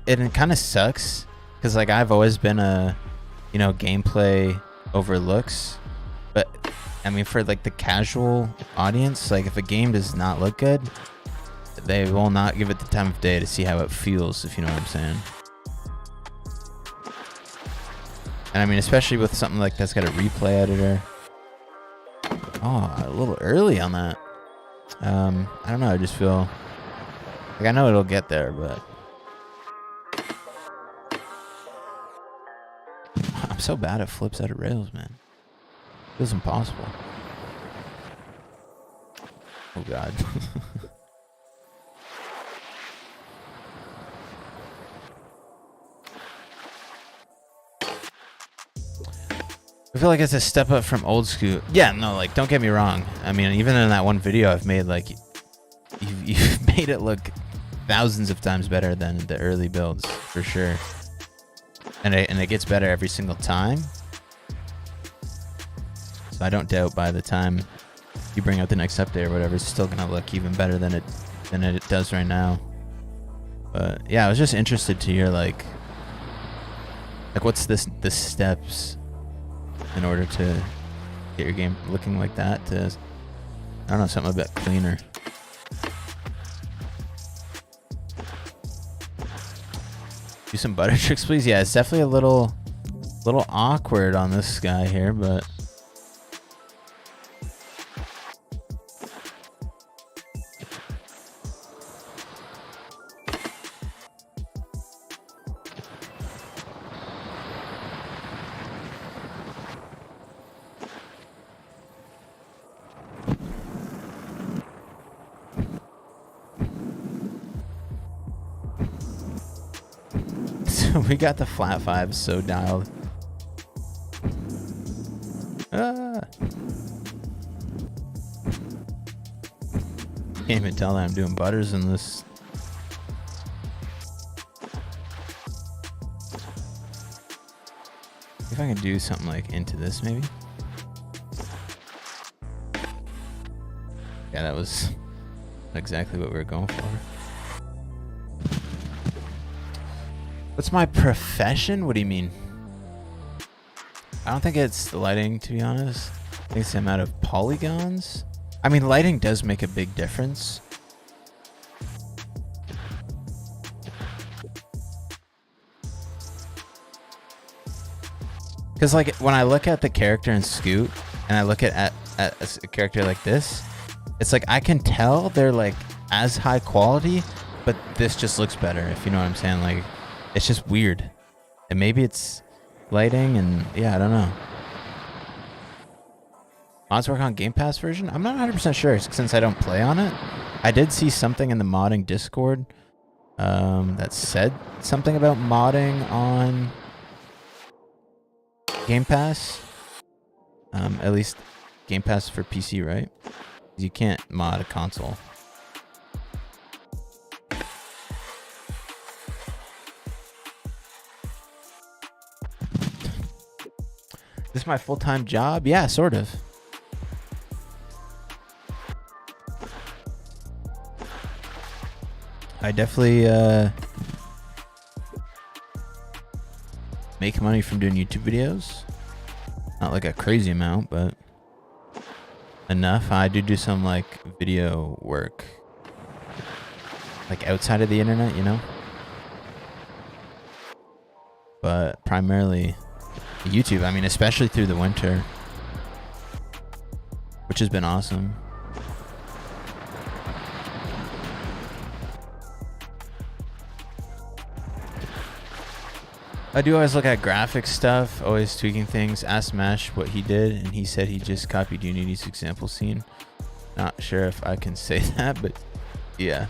it kind of sucks, because like I've always been a, you know, gameplay over looks, but I mean, for like the casual audience, like if a game does not look good, they will not give it the time of day to see how it feels, if you know what I'm saying. And I mean, especially with something like that's got a replay editor. Oh, a little early on that. I don't know, I just feel like I know it'll get there, but I'm so bad at flips out of rails, man. Feels impossible. Oh god. I feel like it's a step up from old school. Yeah, no, like, don't get me wrong. I mean, even in that one video I've made, like, you've made it look thousands of times better than the early builds, for sure. And it gets better every single time. So I don't doubt by the time you bring out the next update or whatever, it's still gonna look even better than it does right now. But yeah, I was just interested to hear like what's the steps in order to get your game looking like that, to, I don't know, something a bit cleaner. Do some butter tricks, please. Yeah, it's definitely a little awkward on this guy here, but we got the flat fives so dialed. Can't even tell that I'm doing butters in this. If I can do something like into this, maybe. Yeah, that was exactly what we were going for. What's my profession? What do you mean? I don't think it's the lighting, to be honest. I think it's the amount of polygons. I mean, lighting does make a big difference. Because like when I look at the character in Scoot and I look at a character like this, it's like I can tell they're like as high quality, but this just looks better, if you know what I'm saying. Like it's just weird. And maybe it's lighting and yeah, I don't know. Mods work on Game Pass version? I'm not 100% sure since I don't play on it. I did see something in the modding Discord that said something about modding on Game Pass. At least Game Pass for PC, right? You can't mod a console. This is my full-time job? Yeah, sort of. I definitely make money from doing YouTube videos. Not like a crazy amount, but enough. I do some like video work, like outside of the internet, you know. But primarily YouTube. I mean, especially through the winter, which has been awesome. I do always look at graphic stuff, always tweaking things. Ask Mash what he did, and he said he just copied Unity's example scene. Not sure if I can say that, but yeah.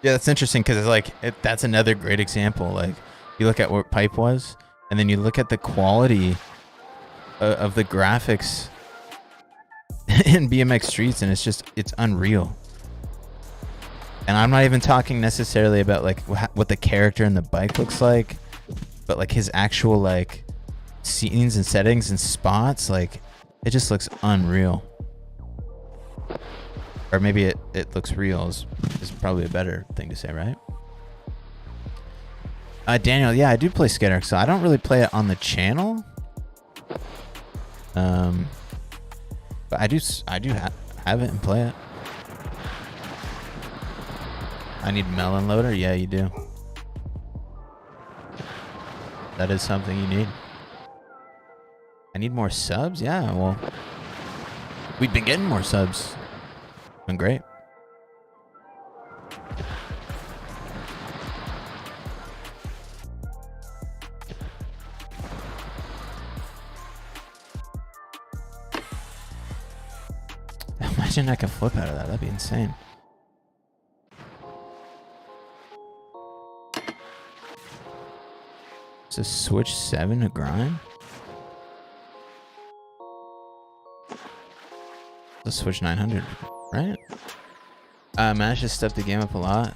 Yeah, that's interesting because it's like that's another great example. Like you look at what Pipe was, and then you look at the quality of the graphics in BMX Streets, and it's unreal. And I'm not even talking necessarily about like what the character and the bike looks like, but like his actual like scenes and settings and spots. Like it just looks unreal. Or maybe it looks real is probably a better thing to say, right? Daniel, yeah, I do play SHREDDRES, so I don't really play it on the channel. But I do have it and play it. I need melon loader? Yeah, you do. That is something you need. I need more subs? Yeah, well, we've been getting more subs. Been great. Imagine I can flip out of that. That'd be insane. It's a Switch 7 to grind? The Switch 900, right? Mash has stepped the game up a lot,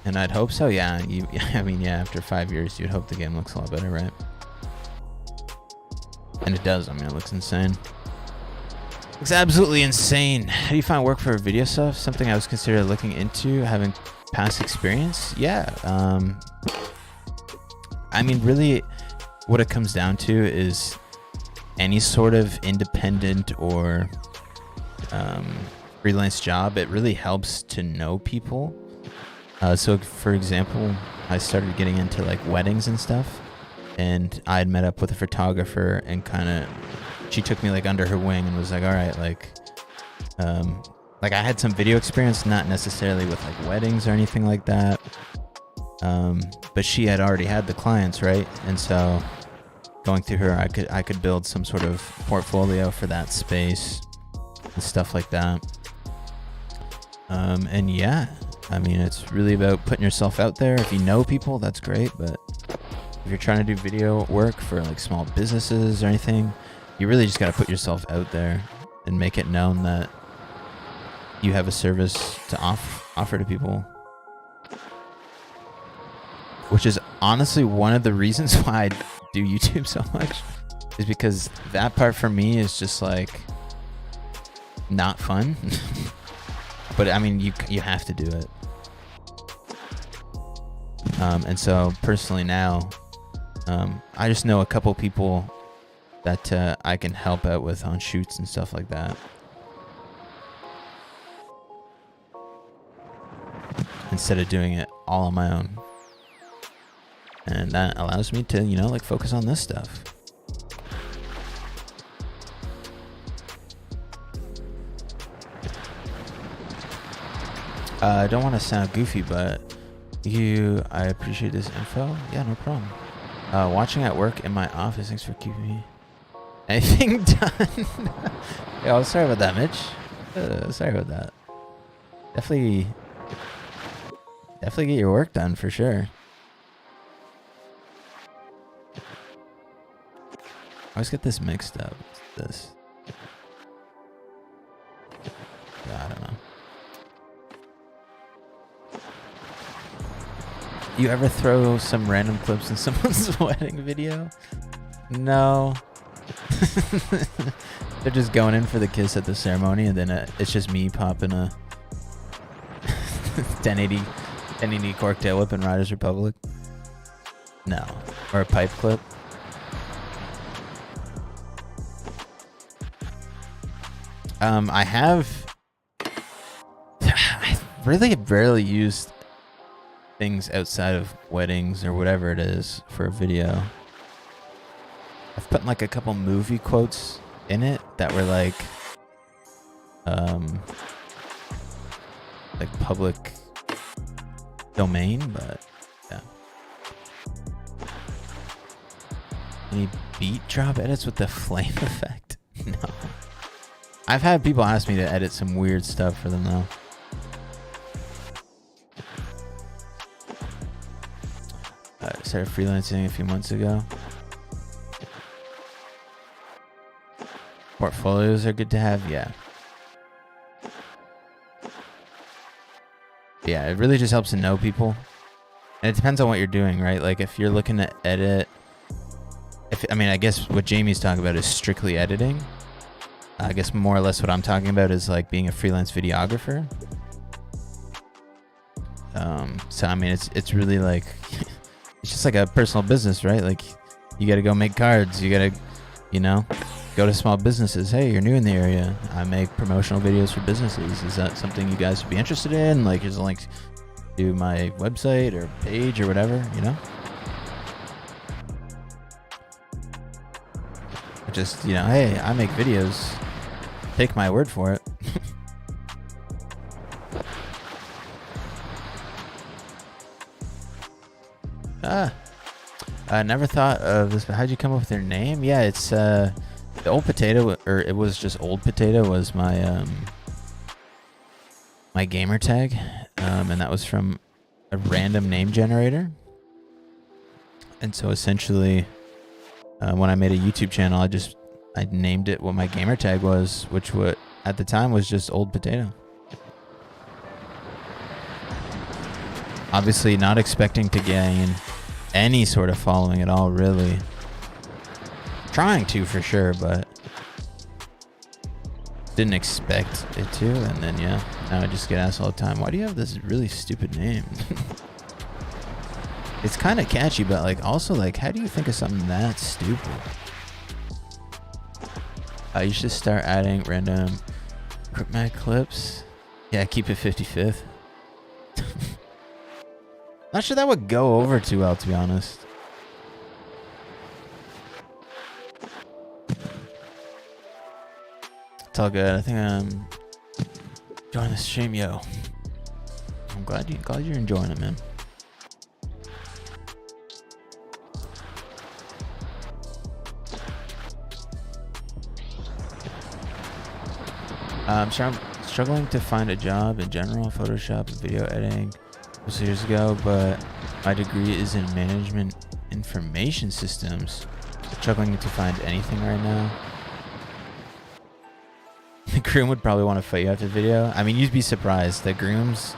and I'd hope so. Yeah, I mean, yeah. After 5 years, you'd hope the game looks a lot better, right? And it does. I mean, it looks insane. Looks absolutely insane. How do you find work for video stuff? Something I was considering looking into, having past experience. Yeah. I mean, really, what it comes down to is any sort of independent or freelance job. It really helps to know people. So, for example, I started getting into like weddings and stuff, and I had met up with a photographer, and kind of she took me like under her wing and was like, "All right, like I had some video experience, not necessarily with like weddings or anything like that." But she had already had the clients, right? And so going through her, I could build some sort of portfolio for that space and stuff like that. And yeah, I mean, it's really about putting yourself out there. If you know people, that's great. But if you're trying to do video work for like small businesses or anything, you really just got to put yourself out there and make it known that you have a service to offer to people. Which is honestly one of the reasons why I do YouTube so much, is because that part for me is just like not fun. But I mean, you have to do it. And so personally now, I just know a couple people that I can help out with on shoots and stuff like that. Instead of doing it all on my own. And that allows me to, you know, like focus on this stuff. I don't want to sound goofy, but I appreciate this info. Yeah, no problem. Watching at work in my office. Thanks for keeping me. Anything done? Yeah, I'm sorry about that, Mitch. Sorry about that. Definitely get your work done for sure. I always get this mixed up. What's this? Yeah, I don't know. You ever throw some random clips in someone's wedding video? No. They're just going in for the kiss at the ceremony, and then it's just me popping a 1080 corktail whip in Riders Republic. No. Or a pipe clip. I really rarely used things outside of weddings or whatever it is for a video. I've put like a couple movie quotes in it that were like public domain, but yeah. Any beat drop edits with the flame effect? No. I've had people ask me to edit some weird stuff for them though. Started freelancing a few months ago. Portfolios are good to have, yeah. Yeah, it really just helps to know people. And it depends on what you're doing, right? Like if you're looking to edit, I guess what Jamie's talking about is strictly editing. I guess more or less what I'm talking about is like being a freelance videographer. So I mean, it's really like, it's just like a personal business, right? Like you got to go make cards. You got to, you know, go to small businesses. Hey, you're new in the area. I make promotional videos for businesses. Is that something you guys would be interested in? Like here's a link to my website or page or whatever, you know? Just, you know, hey, I make videos. Take my word for it. I never thought of this, but how'd you come up with your name? Yeah, it's the Old Potato, or it was just Old Potato was my my gamer tag, and that was from a random name generator. And so essentially, when I made a YouTube channel, I named it what my gamer tag was, which at the time was just Old Potato. Obviously not expecting to gain any sort of following at all, really. Trying to for sure, but didn't expect it to. And then yeah, now I just get asked all the time, why do you have this really stupid name? It's kind of catchy, but like also like, how do you think of something that stupid? You should start adding random Crookmag clips. Yeah, keep it 55th. Not sure that would go over too well, to be honest. It's all good. I think I'm enjoying the stream, yo. I'm glad you're enjoying it, man. I'm struggling to find a job in general, Photoshop and video editing. Was years ago, but my degree is in management information systems. Struggling to find anything right now. The groom would probably want to fight you after the video. I mean, you'd be surprised. The grooms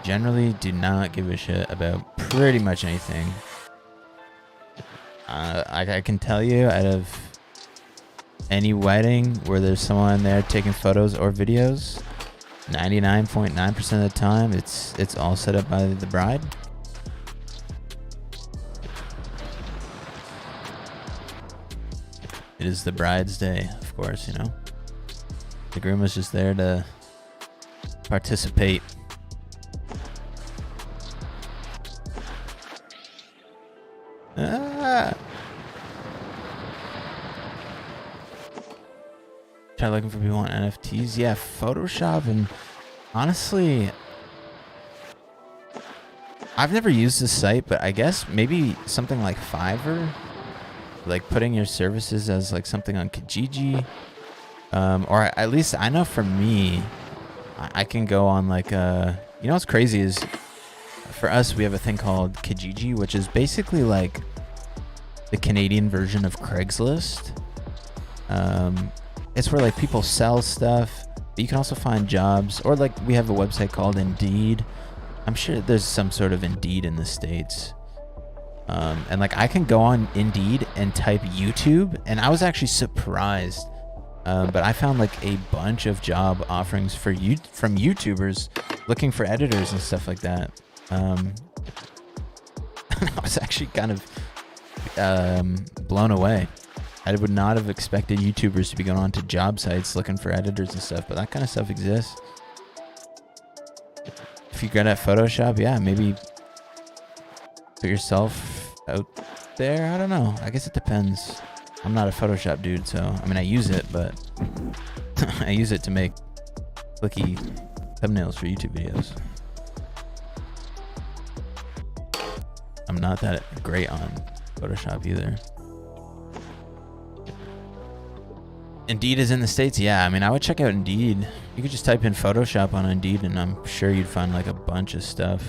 generally do not give a shit about pretty much anything. I can tell you, out of any wedding where there's someone there taking photos or videos, 99.9% of the time, it's all set up by the bride. It is the bride's day, of course, you know. The groom is just there to participate. Ah. Try looking for people on NFTs. Yeah, Photoshop, and honestly, I've never used this site, but I guess maybe something like Fiverr, like putting your services as like something on Kijiji, or at least I know for me, I can go on like you know what's crazy is for us we have a thing called Kijiji, which is basically like the Canadian version of Craigslist. It's where like people sell stuff, but you can also find jobs, or like we have a website called Indeed. I'm sure there's some sort of Indeed in the States. And like I can go on Indeed and type YouTube, and I was actually surprised. But I found like a bunch of job offerings for from YouTubers looking for editors and stuff like that. I was actually kind of blown away. I would not have expected YouTubers to be going on to job sites looking for editors and stuff, but that kind of stuff exists. If you're good at Photoshop, yeah, maybe put yourself out there. I don't know. I guess it depends. I'm not a Photoshop dude, so I mean I use it, but I use it to make clicky thumbnails for YouTube videos. I'm not that great on Photoshop either. Indeed is in the States. Yeah, I mean, I would check out Indeed. You could just type in Photoshop on Indeed, and I'm sure you'd find like a bunch of stuff.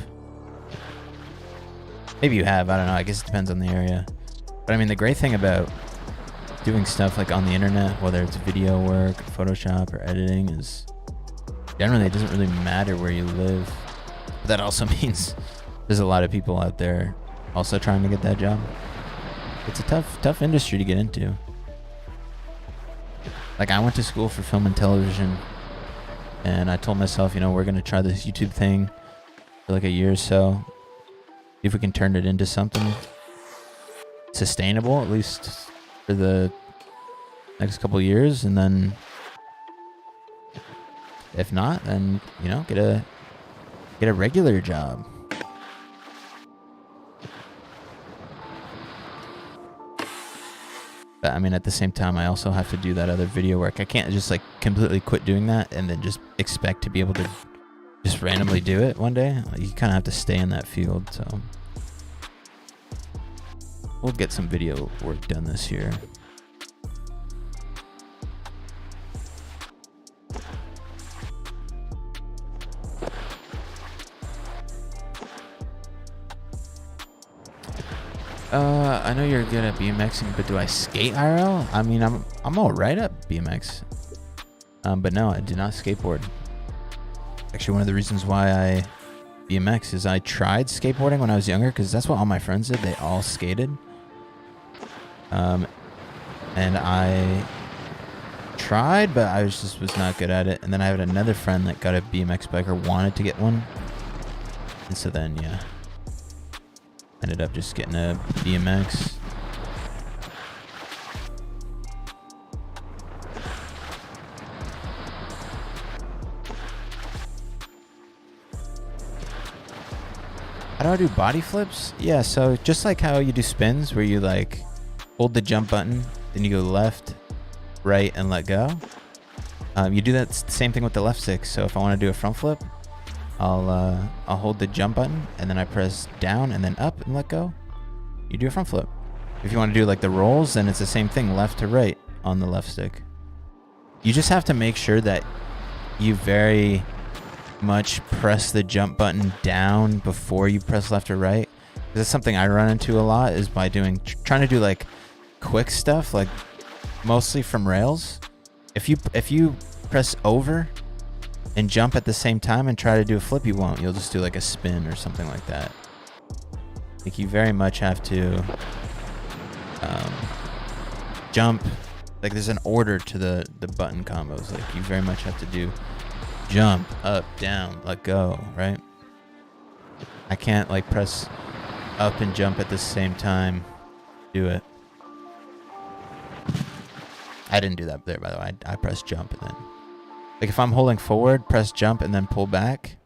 Maybe you have. I don't know. I guess it depends on the area. But I mean, the great thing about doing stuff like on the internet, whether it's video work, Photoshop, or editing, is generally it doesn't really matter where you live. But that also means there's a lot of people out there also trying to get that job. It's a tough industry to get into. Like I went to school for film and television, and I told myself, you know, we're going to try this YouTube thing for like a year or so. See if we can turn it into something sustainable, at least for the next couple of years. And then if not, then, you know, get a regular job. But I mean, at the same time, I also have to do that other video work. I can't just like completely quit doing that and then just expect to be able to just randomly do it one day. Like, you kind of have to stay in that field. So we'll get some video work done this year. I know you're good at BMXing, but do I skate IRL? I mean, I'm all right at BMX. But no, I do not skateboard. Actually, one of the reasons why I BMX is I tried skateboarding when I was younger, because that's what all my friends did. They all skated. And I tried, but I was not good at it. And then I had another friend that got a BMX bike or wanted to get one. And so then, yeah. Ended up just getting a BMX. How do I do body flips? Yeah, so just like how you do spins, where you like hold the jump button, then you go left, right, and let go. You do that same thing with the left stick. So if I want to do a front flip, I'll hold the jump button, and then I press down and then up and let go. You do a front flip. If you want to do like the rolls, then it's the same thing, left to right on the left stick. You just have to make sure that you very much press the jump button down before you press left or right. That's something I run into a lot, is by trying to do like quick stuff, like mostly from rails. If you press over and jump at the same time and try to do a flip, you won't. You'll just do like a spin or something like that. Like you very much have to jump. Like there's an order to the button combos. Like you very much have to do jump, up, down, let go, right? I can't like press up and jump at the same time. Do it. I didn't do that there, by the way. I pressed jump and then, like if I'm holding forward, press jump and then pull back.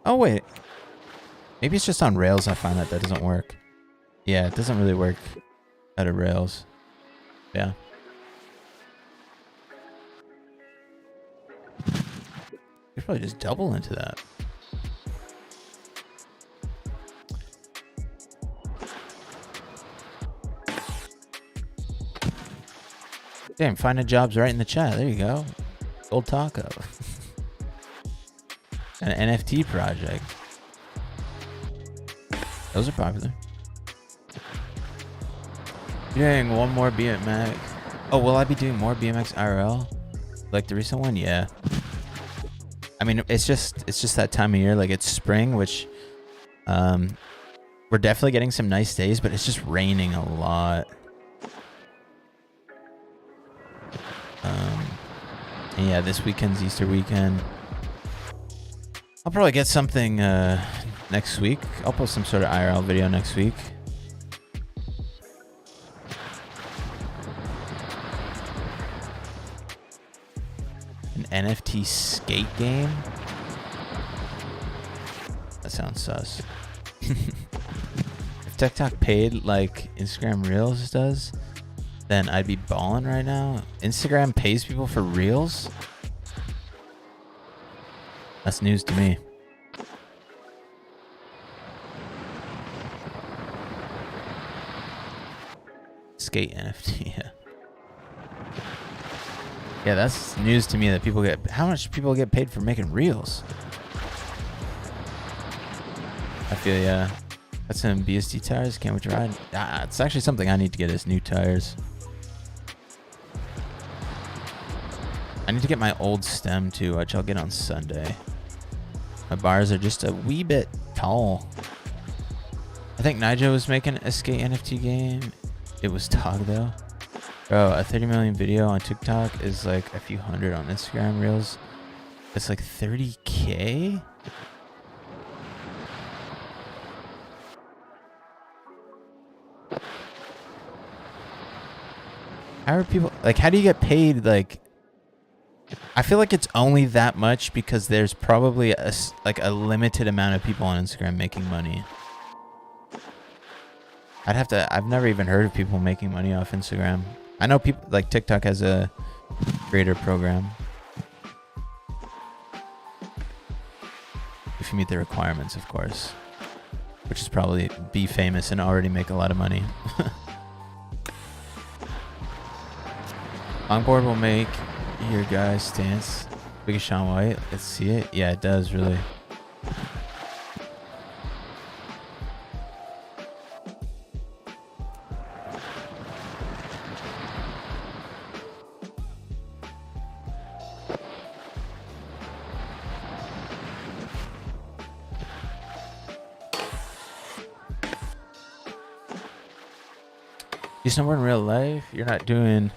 Oh wait, maybe it's just on rails I find that doesn't work. Yeah, it doesn't really work out of Rails. Yeah. You could probably just double into that. Damn, finding jobs right in the chat. There you go. Old Taco. An NFT project. Those are popular. Doing one more BMX. Oh, will I be doing more BMX IRL? Like the recent one? Yeah. I mean, it's just that time of year. Like it's spring, which we're definitely getting some nice days, but it's just raining a lot. And yeah, this weekend's Easter weekend. I'll probably get something next week. I'll post some sort of IRL video next week. An NFT skate game? That sounds sus. If TikTok paid like Instagram Reels does, then I'd be balling right now. Instagram pays people for Reels? That's news to me. Skate NFT, yeah. Yeah, that's news to me that people get... How much people get paid for making Reels? I feel, yeah. That's some BSD tires. Can't wait to ride. It's actually something I need to get is new tires. I need to get my old stem too, which I'll get on Sunday. My bars are just a wee bit tall. I think Nigel was making a skate NFT game. It was Tog though. Bro, a 30 million video on TikTok is like a few hundred on Instagram Reels. It's like 30K? How are people like, how do you get paid? Like, I feel like it's only that much because there's probably a limited amount of people on Instagram making money. I've never even heard of people making money off Instagram. I know people like TikTok has a creator program. If you meet the requirements, of course. Which is probably be famous and already make a lot of money. Longboard will make your guy's stance big as Shaun White. Let's see it. Yeah, it does really. You snowboard in real life? You're not doing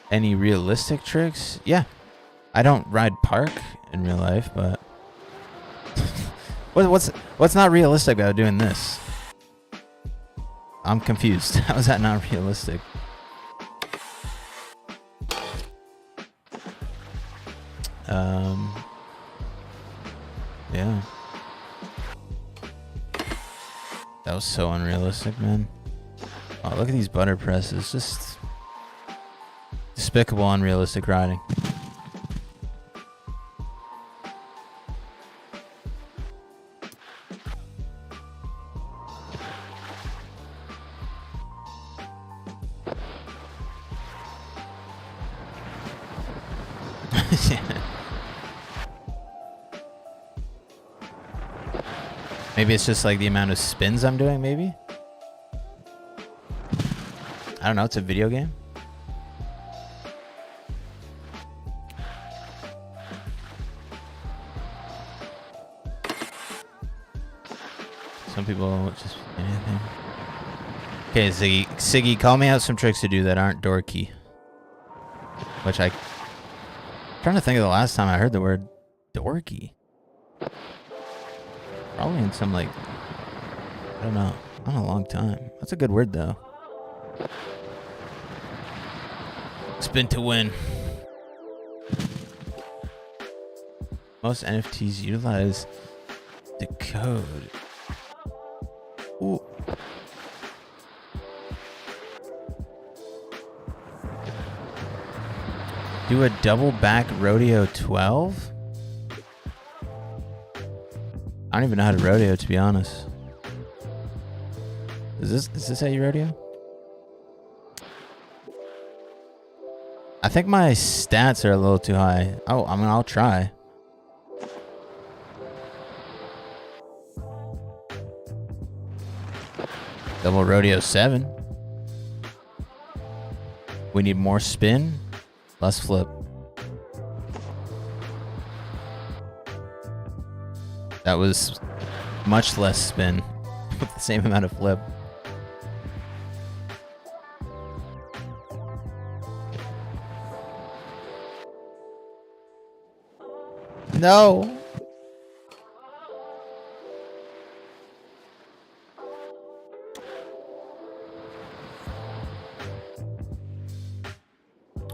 any realistic tricks? Yeah. I don't ride park in real life, but what's not realistic about doing this? I'm confused. How is that not realistic? Yeah. That was so unrealistic, man. Oh, look at these butter presses. Just despicable, unrealistic riding. Maybe it's just like the amount of spins I'm doing, maybe? I don't know, it's a video game. Some people just anything. Okay, Siggy, call me out some tricks to do that aren't dorky. Which I'm trying to think of the last time I heard the word dorky. Probably in some like, I don't know, not a long time. That's a good word though. Spin to win. Most NFTs utilize the code. Ooh. Do a double back rodeo 12? I don't even know how to rodeo, to be honest. Is this how you rodeo? I think my stats are a little too high. Oh, I mean, I'll try. Double rodeo 7. We need more spin, less flip. That was much less spin with the same amount of flip. No.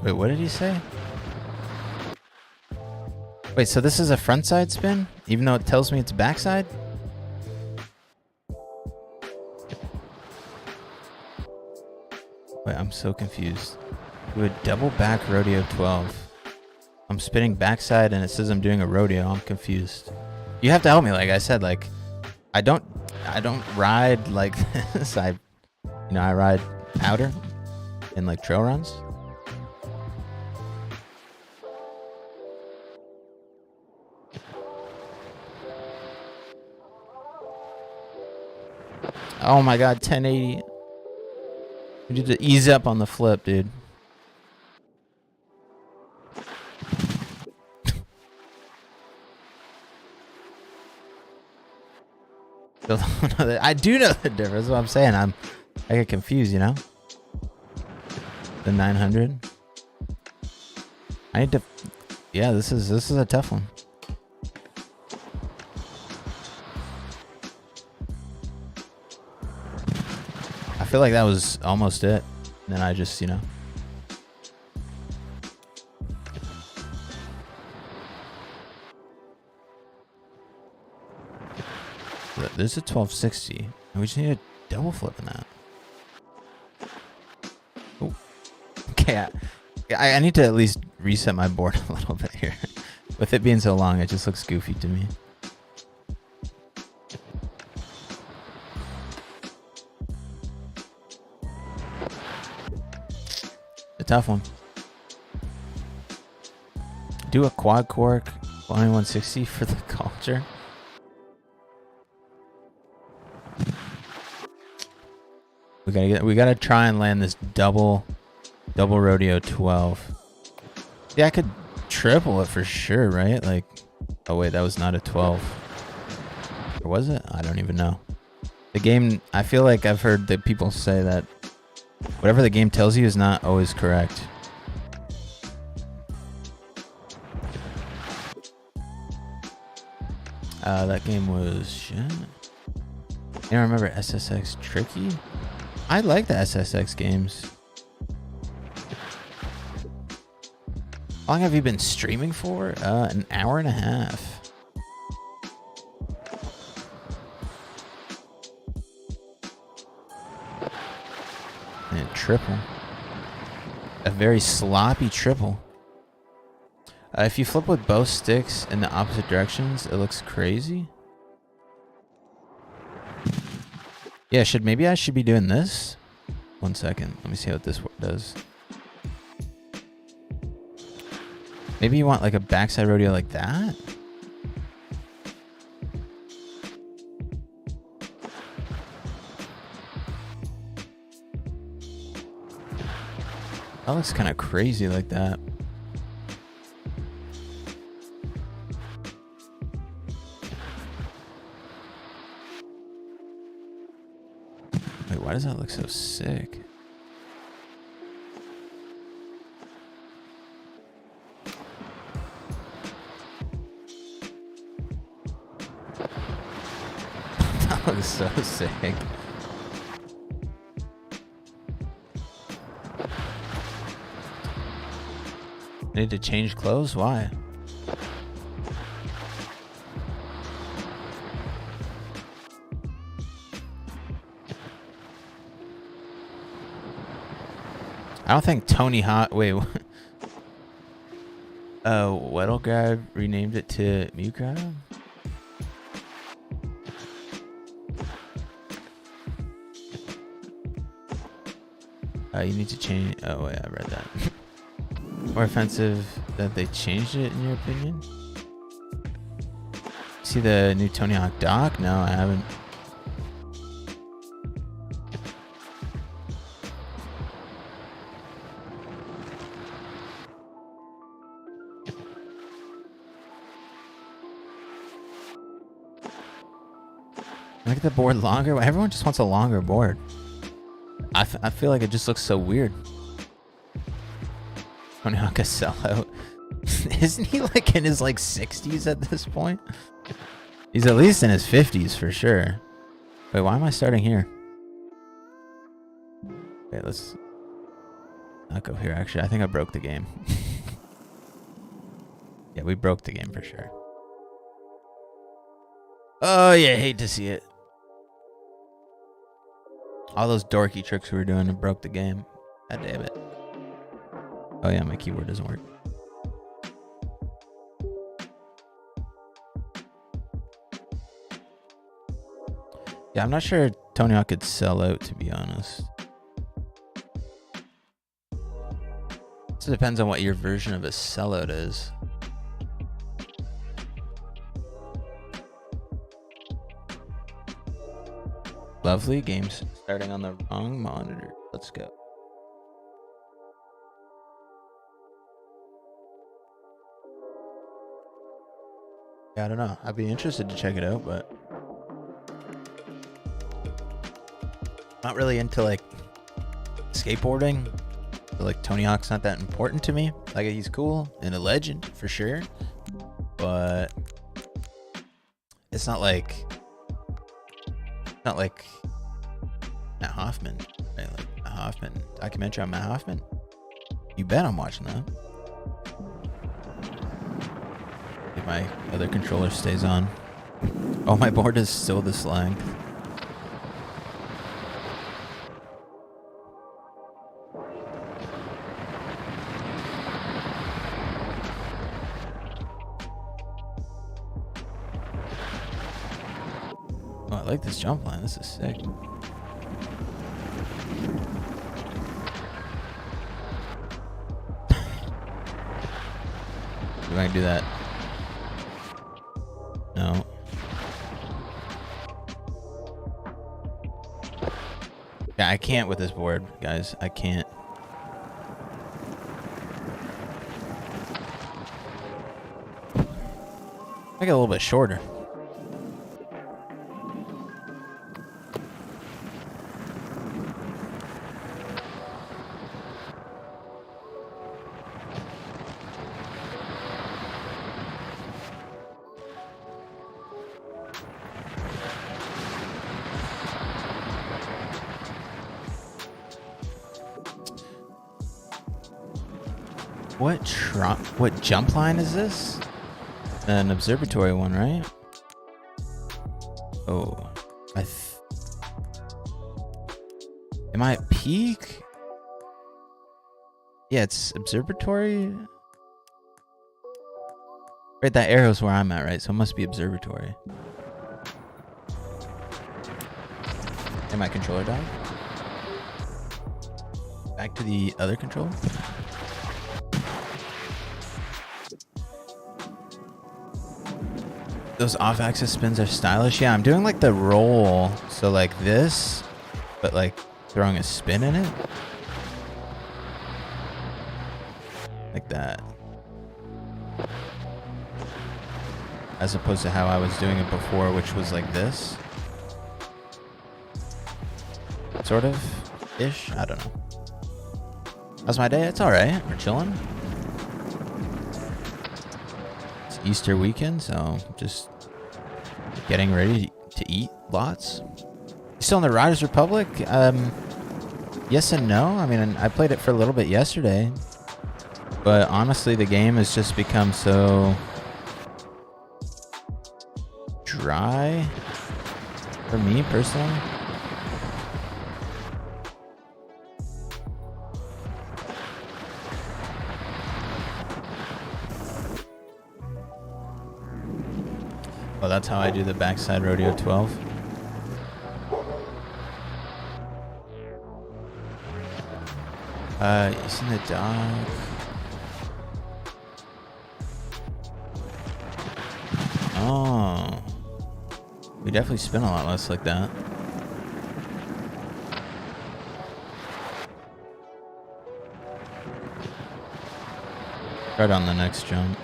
Wait, what did he say? Wait, so this is a front side spin? Even though it tells me it's backside? Wait, I'm so confused. Do a double back rodeo 12. I'm spinning backside and it says I'm doing a rodeo. I'm confused. You have to help me. Like I said, like I don't ride like this. I ride outer in like trail runs. Oh my god, 1080. We need to ease up on the flip, dude. I do know the difference. That's what I'm saying. I get confused, you know? The 900. I need to. Yeah, this is a tough one. I feel like that was almost it. And then I just, There's a 1260. We just need a double flip in that. Oh. Okay, I need to at least reset my board a little bit here. With it being so long, it just looks goofy to me. A tough one. Do a quad cork 2160 for the culture. We gotta try and land this double rodeo 12. Yeah, I could triple it for sure, right? Like, oh wait, that was not a 12. Or was it? I don't even know. The game, I feel like I've heard that people say that whatever the game tells you is not always correct. That game was shit. I don't remember SSX Tricky. I like the SSX games. How long have you been streaming for? An hour and a half. And triple. A very sloppy triple. If you flip with both sticks in the opposite directions, it looks crazy. Yeah, maybe I should be doing this? 1 second. Let me see what this does. Maybe you want like a backside rodeo like that? That looks kind of crazy like that. Wait, why does that look so sick? That looks so sick. I need to change clothes? Why? I don't think Tony Hawk. Wait. Weddle Grab renamed it to Mew Grab? You need to change. Oh, yeah, I read that. More offensive that they changed it, in your opinion? See the new Tony Hawk doc? No, I haven't. Make the board longer? Everyone just wants a longer board. I feel like it just looks so weird. Tony Hawk a sellout. Isn't he like in his like 60s at this point? He's at least in his 50s for sure. Wait, why am I starting here? Wait, let's not go here. Actually, I think I broke the game. Yeah, we broke the game for sure. Oh yeah, hate to see it. All those dorky tricks we were doing and broke the game. God damn it. Oh yeah, my keyboard doesn't work. Yeah, I'm not sure Tony Hawk could sell out, to be honest. So it depends on what your version of a sellout is. Lovely. Game's starting on the wrong monitor. Let's go. Yeah, I don't know. I'd be interested to check it out, but not really into like skateboarding. So, like Tony Hawk's not that important to me. Like he's cool and a legend for sure, but it's not like Matt Hoffman, right? Like Matt Hoffman documentary on Matt Hoffman. You bet I'm watching that. If my other controller stays on. Oh, my board is still this length. Oh, I like this jump line. This is sick. If I can do that. No. Yeah, I can't with this board, guys. I can't. Make it a little bit shorter. What jump line is this? An observatory one, right? Oh, am I at peak? Yeah, it's observatory. Right, that arrow's where I'm at, right? So it must be observatory. And my controller died. Back to the other controller. Those off-axis spins are stylish. Yeah, I'm doing like the roll. So like this, but like throwing a spin in it. Like that. As opposed to how I was doing it before, which was like this. Sort of ish. I don't know. How's my day? It's alright. We're chilling. It's Easter weekend, so just getting ready to eat lots. You still in the Riders Republic? Yes and no. I mean, I played it for a little bit yesterday, but honestly, the game has just become so dry for me personally. Oh, that's how I do the backside rodeo 12. Using the dog. Oh. We definitely spin a lot less like that. Right on the next jump.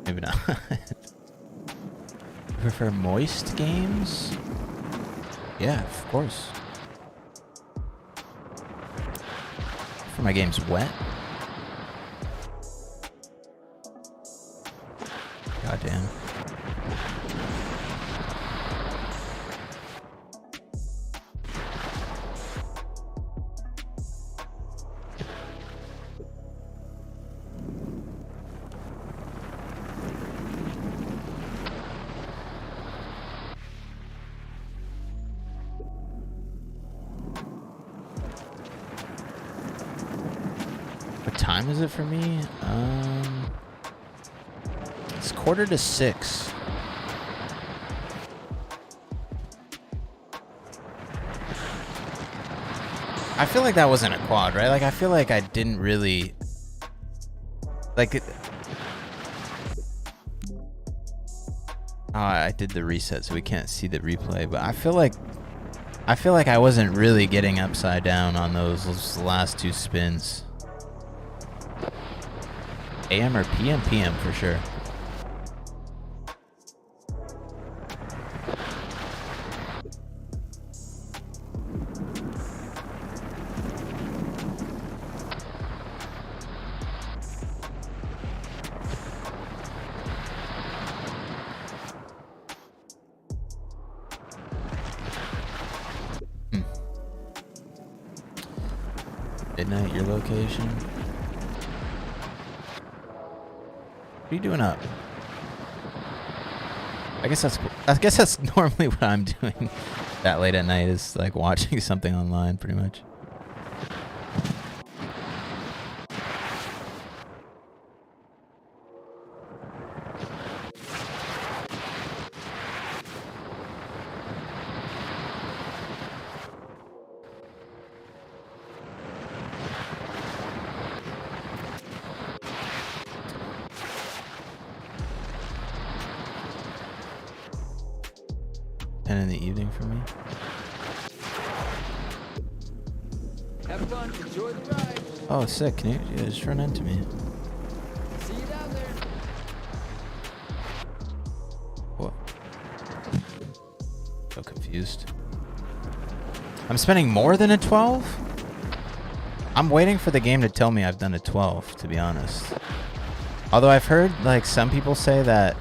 Maybe not. Prefer moist games? Yeah, of course. For my games wet? Goddamn. What time is it for me? It's 5:45. I feel like that wasn't a quad, right? Like, I feel like I didn't really... Like, it... Oh, I did the reset, so we can't see the replay, but I feel like I wasn't really getting upside down on those last two spins. AM or PM? PM for sure. Midnight, your location. What are you doing up? I guess that's normally what I'm doing that late at night, is like watching something online pretty much. In the evening for me. Have fun. Enjoy the ride. Oh, sick. Can you just run into me? See you down there. What? So confused. I'm spending more than a 12? I'm waiting for the game to tell me I've done a 12, to be honest. Although I've heard like some people say that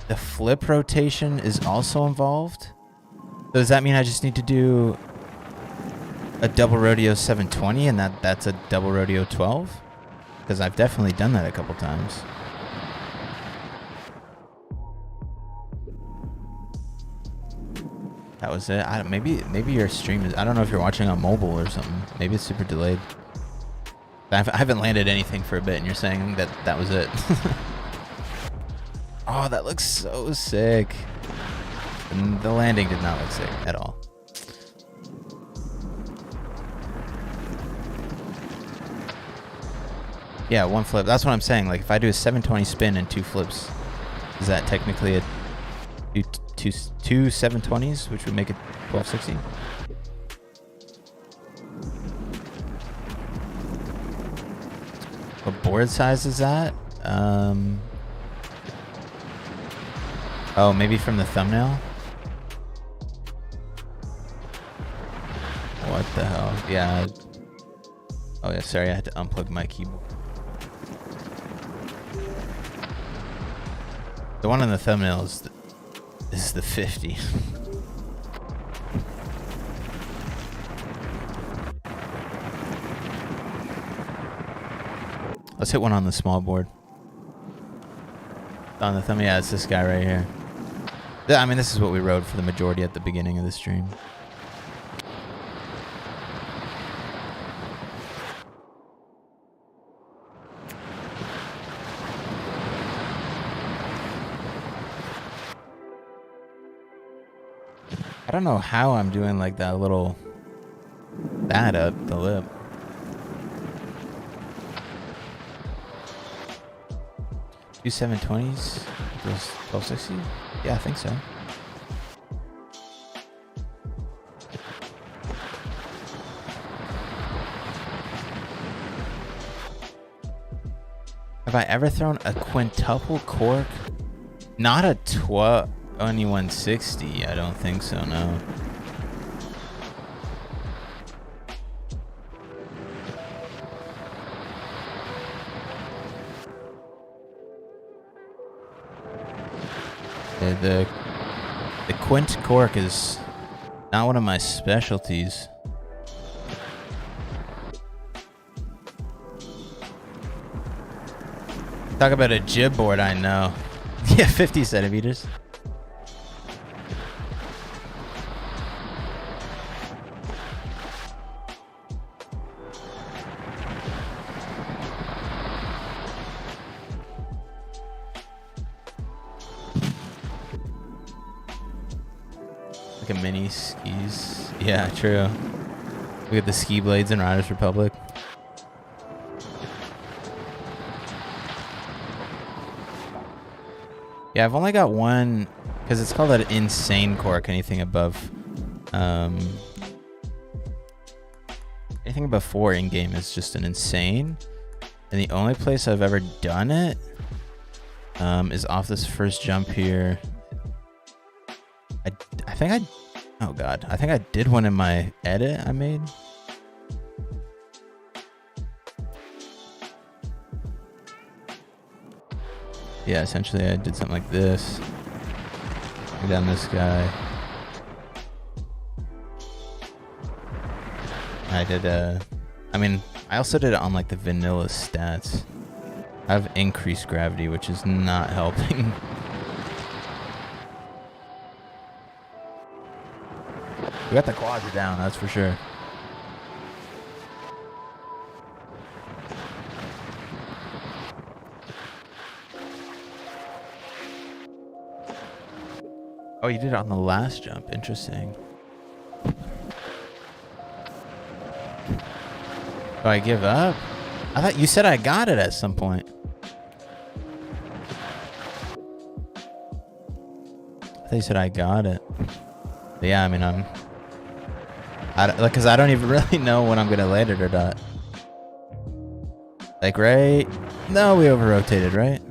the flip rotation is also involved. So does that mean I just need to do a double rodeo 720 and that's a double rodeo 12? Because I've definitely done that a couple times. That was it. Maybe your stream is... I don't know if you're watching on mobile or something. Maybe it's super delayed. I haven't landed anything for a bit and you're saying that was it. Oh, that looks so sick. And the landing did not look sick at all. Yeah, one flip. That's what I'm saying. Like, if I do a 720 spin and two flips, is that technically a two 720s, which would make it 1260? What board size is that? Oh, maybe from the thumbnail? What the hell? Yeah. Oh, yeah, sorry, I had to unplug my keyboard. The one on the thumbnail is the 50. Let's hit one on the small board. On the thumb, yeah, it's this guy right here. Yeah, I mean, this is what we rode for the majority at the beginning of the stream. I don't know how I'm doing like that little bat up the lip. Do 720s, goes 1260? Yeah, I think so. Have I ever thrown a quintuple cork? Not a 2160, I don't think so, no. The quint cork is not one of my specialties. Talk about a jib board, I know. Yeah, 50 centimeters. Like a mini skis. Yeah, true. Look at the ski blades in Riders Republic. Yeah, I've only got one, because it's called an insane cork. Anything above, anything above 4 in game is just an insane. And the only place I've ever done it, is off this first jump here. I think oh god, I think I did one in my edit I made. Yeah, essentially I did something like this. Go down this guy. I did I mean, I also did it on like the vanilla stats. I have increased gravity, which is not helping. We got the quads down, that's for sure. Oh, you did it on the last jump. Interesting. Do I give up? I thought you said I got it at some point. I thought you said I got it. But yeah, I mean, because I don't even really know when I'm gonna land it or not. Like, right? No, we over-rotated, right?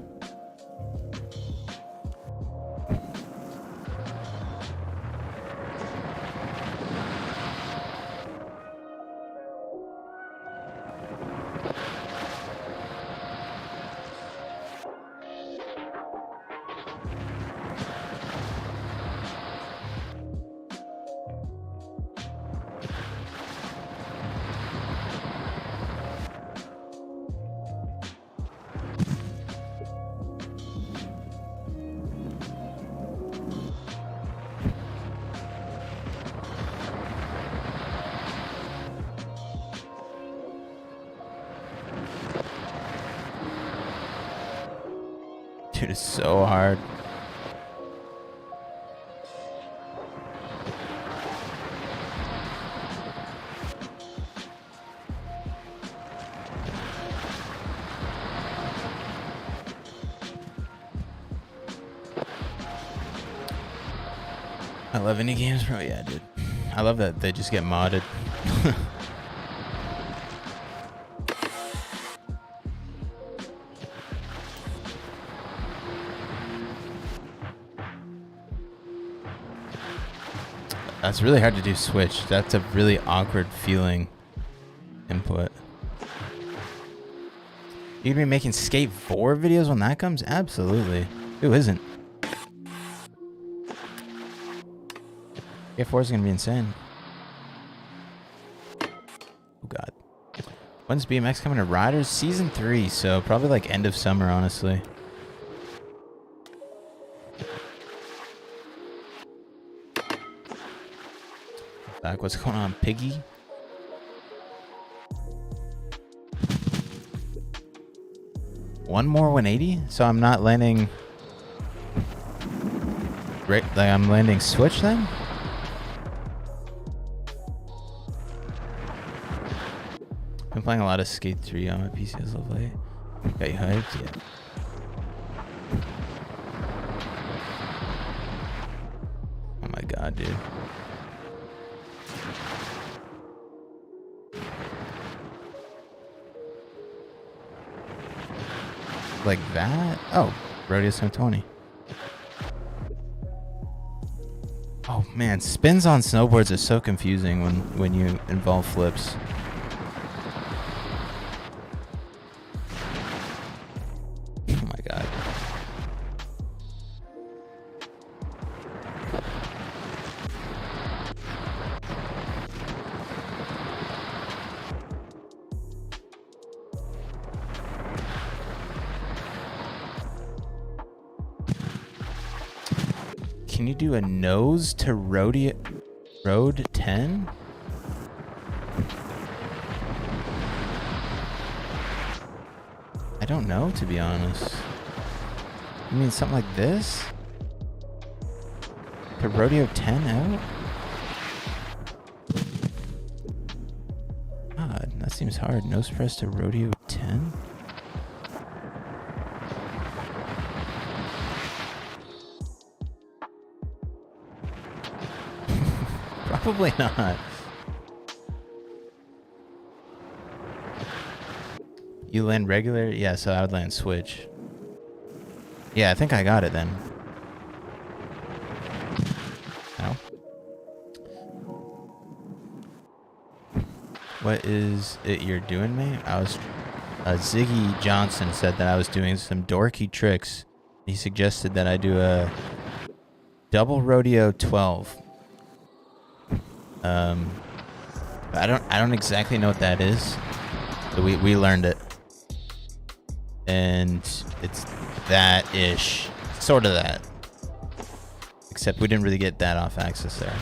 Dude, it's so hard. I love indie games, bro. Yeah, dude. I love that they just get modded. That's really hard to do switch. That's a really awkward feeling input. You'd be making Skate 4 videos when that comes? Absolutely. Who isn't? Skate 4 is going to be insane. Oh god. When's BMX coming to Riders? Season 3, so probably like end of summer, honestly. back. What's going on, Piggy? One more 180? So I'm not landing... Right, like I'm landing switch then? Been playing a lot of Skate 3 on my PC as of late. Got you hyped? Yeah. Oh my god, dude. Like that? Oh, Rodeo 720. Oh man, spins on snowboards is so confusing when you involve flips. Oh my god. Can you do a nose to road 10? I don't know, to be honest. You mean something like this? To rodeo 10 out? God, that seems hard. Nose press to rodeo 10? Probably not. You land regular? Yeah, so I would land switch. Yeah, I think I got it then. Ow. What is it you're doing, mate? Ziggy Johnson said that I was doing some dorky tricks. He suggested that I do a double rodeo 12. I don't exactly know what that is, but we learned it, and it's that-ish, sort of that, except we didn't really get that off axis there.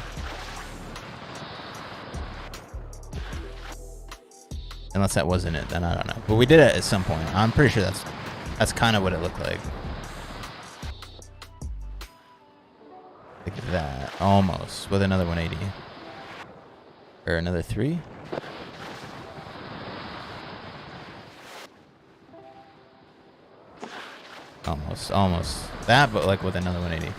Unless that wasn't it, then I don't know. But we did it at some point. I'm pretty sure that's kind of what it looked like. Like that, almost, with another 180. Or another 3? Almost. That, but like with another 180.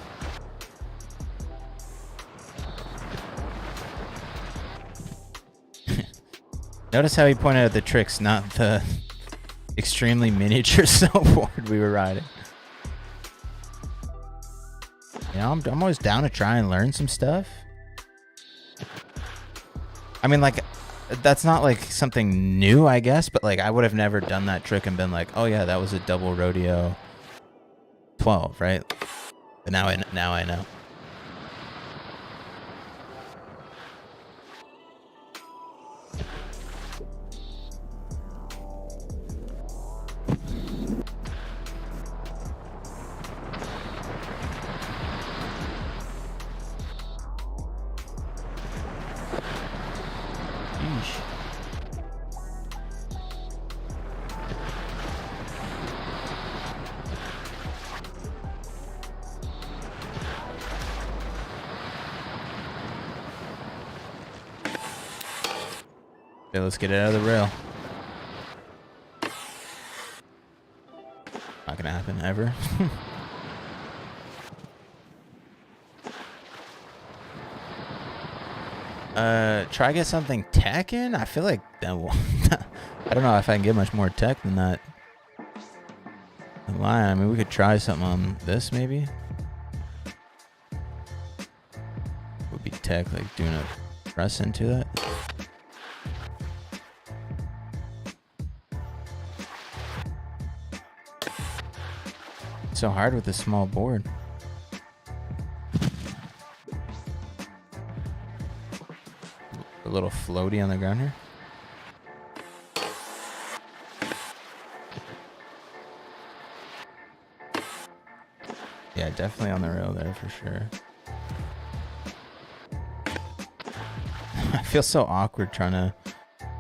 Notice how he pointed out the tricks, not the extremely miniature snowboard we were riding. You know, I'm always down to try and learn some stuff. I mean, like, that's not like something new, I guess, but like I would have never done that trick and been like, oh yeah, that was a double rodeo 12, right? But now I know. Okay, let's get it out of the rail. Not gonna happen ever. Try get something tech in? I feel like that will I don't know if I can get much more tech than that. I mean, we could try something on this maybe. Would be tech, like doing a press into that. It's so hard with this small board. A little floaty on the ground here. Yeah, definitely on the rail there for sure. feels so awkward trying to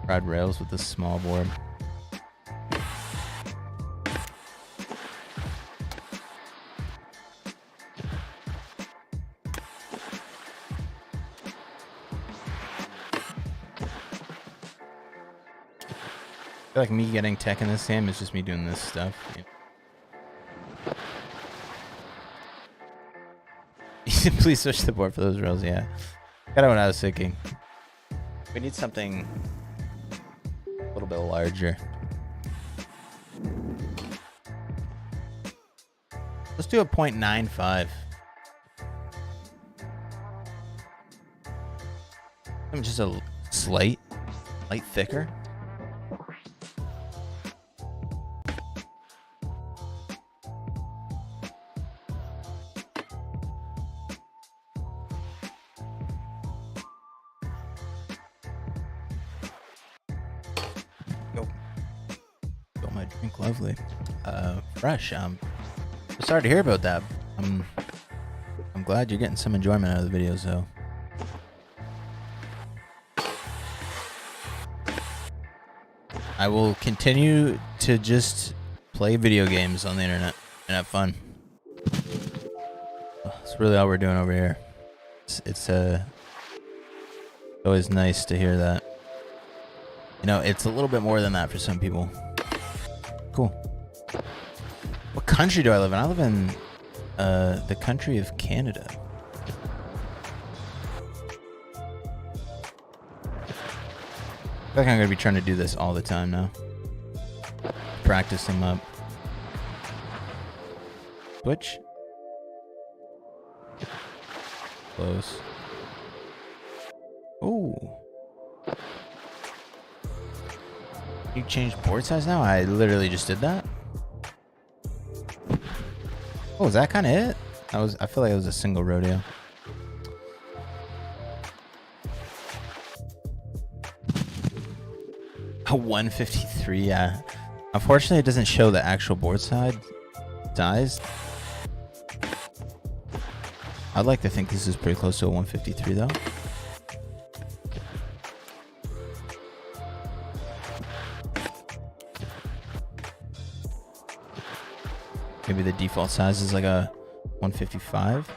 ride rails with this small board. I feel like me getting tech in this game is just me doing this stuff. Please switch the board for those rails. Yeah, kind of what I was thinking. We need something a little bit larger. Let's do a 0.95. Just a light thicker. Got my drink, lovely. Fresh. Sorry to hear about that. I'm glad you're getting some enjoyment out of the videos, though. I will continue to just play video games on the internet and have fun. That's really all we're doing over here. It's always nice to hear that. You know, it's a little bit more than that for some people. Cool. What country do I live in? I live in the country of Canada. I feel like I'm going to be trying to do this all the time now. Practice them up. Switch. Close. Ooh. You changed board size now? I literally just did that. Oh, is that kind of it? I feel like it was a single rodeo. A 153, yeah. Unfortunately, it doesn't show the actual board size. I'd like to think this is pretty close to a 153, though. Maybe the default size is like a 155.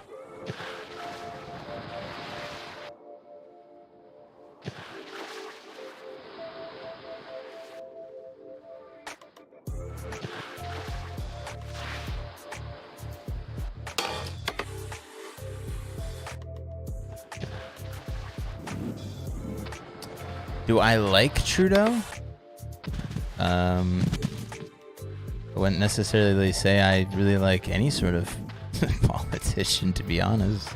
Do I like Trudeau? I wouldn't necessarily say I really like any sort of politician, to be honest.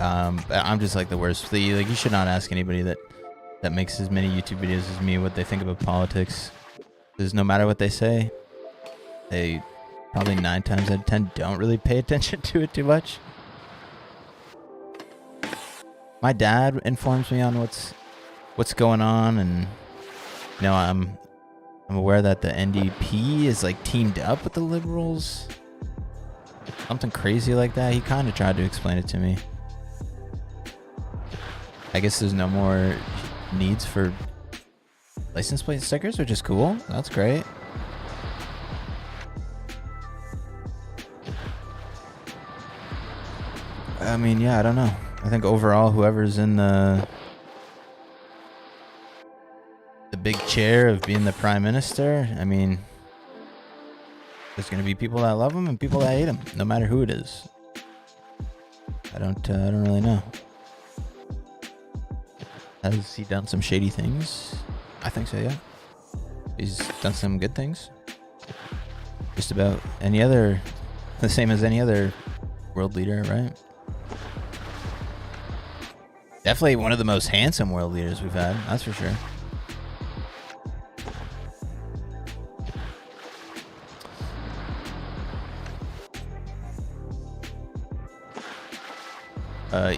I'm just like the worst. You should not ask anybody that makes as many YouTube videos as me what they think about politics. Because no matter what they say, they probably 9 times out of 10 don't really pay attention to it too much. My dad informs me on what's going on, and you know, I'm aware that the NDP is like teamed up with the Liberals, something crazy like that. He kind of tried to explain it to me. I guess there's no more needs for license plate stickers, which is cool. That's great. I mean, yeah, I don't know. I think overall, whoever's in the big chair of being the prime minister, I mean, there's going to be people that love him and people that hate him, no matter who it is. I don't really know. Has he done some shady things? I think so, yeah. He's done some good things. Just about the same as any other world leader, right? Definitely one of the most handsome world leaders we've had, that's for sure.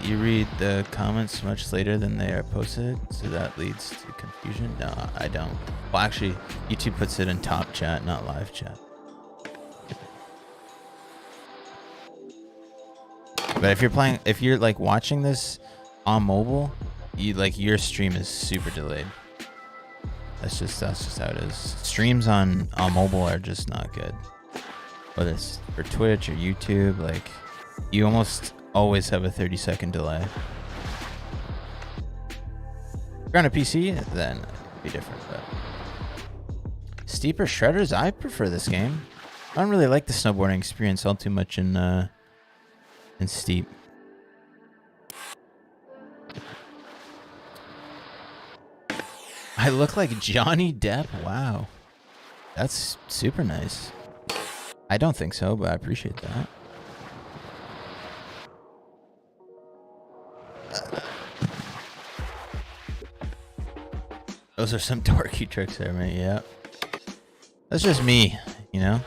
You read the comments much later than they are posted, so that leads to confusion? No, I don't. Well, actually, YouTube puts it in top chat, not live chat. But if you're like watching this on mobile, your stream is super delayed. That's just how it is. Streams on mobile are just not good. Whether it's for Twitch or YouTube, like you almost always have a 30-second delay. If you're on a PC, then it'd be different. But steeper shredders, I prefer this game. I don't really like the snowboarding experience all too much in steep. I look like Johnny Depp. Wow, that's super nice. I don't think so, but I appreciate that. Those are some dorky tricks there, mate. Yeah. That's just me, you know?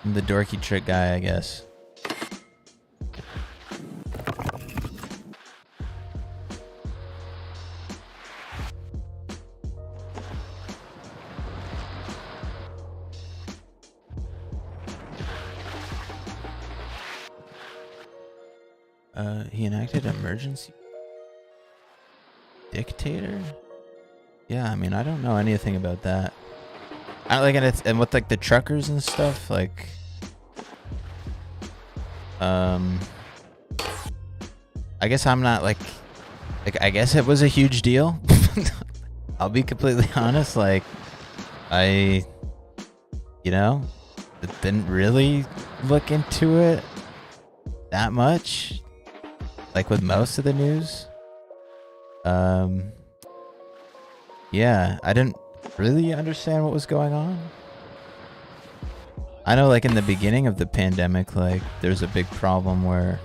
I'm the dorky trick guy, I guess. He enacted emergency dictator? Yeah, I mean, I don't know anything about that. I like it, and with like the truckers and stuff, like I guess I'm not like I guess it was a huge deal. I'll be completely honest, like I didn't really look into it that much, like with most of the news. Yeah, I didn't really understand what was going on. I know like in the beginning of the pandemic, like there's a big problem where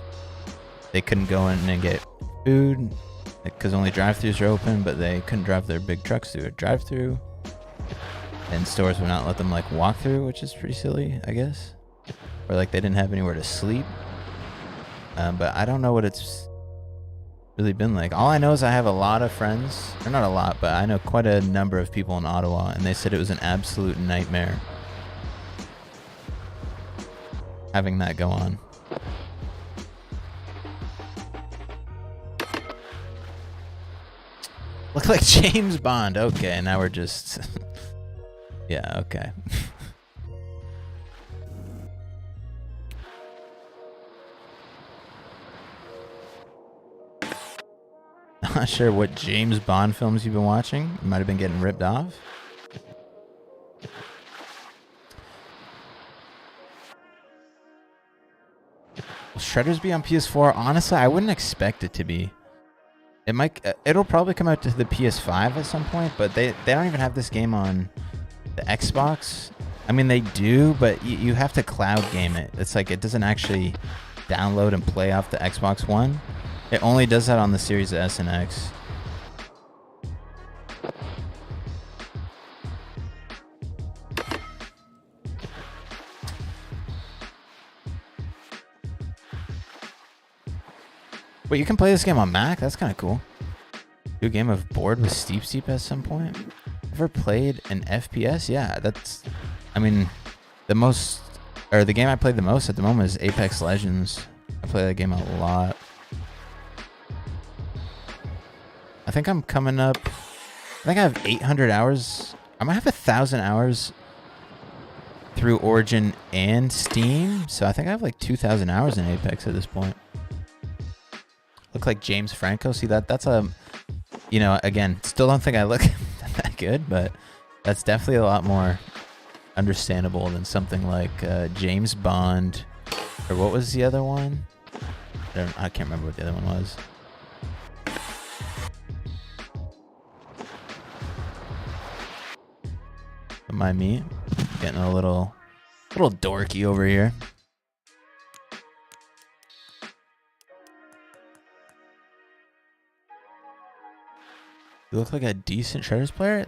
they couldn't go in and get food because only drive-thrus are open, but they couldn't drive their big trucks through a drive-thru, and stores would not let them like walk through, which is pretty silly, I guess. Or like they didn't have anywhere to sleep. But I don't know what it's really been like. All I know is I have a lot of friends, or not a lot, but I know quite a number of people in Ottawa, and they said it was an absolute nightmare having that go on. Look like James Bond. Okay, now we're just yeah, okay. Not sure what James Bond films you've been watching. You might have been getting ripped off. Will Shredders be on PS4? Honestly, I wouldn't expect it to be. It might. It'll probably come out to the PS5 at some point, but they don't even have this game on the Xbox. I mean, they do, but you have to cloud game it. It's like it doesn't actually download and play off the Xbox One. It only does that on the Series S and X. Wait, you can play this game on Mac? That's kind of cool. Do a game of Board with Steep at some point? Ever played an FPS? Yeah, that's... I mean, the game I played the most at the moment is Apex Legends. I play that game a lot. I think I'm coming up... I think I have 800 hours. I might have 1,000 hours through Origin and Steam. So I think I have like 2,000 hours in Apex at this point. Look like James Franco. See that? That's a... You know, again, still don't think I look that good, but that's definitely a lot more understandable than something like James Bond. Or what was the other one? I can't remember what the other one was. Don't mind me. Getting a little dorky over here. You look like a decent Shredders player.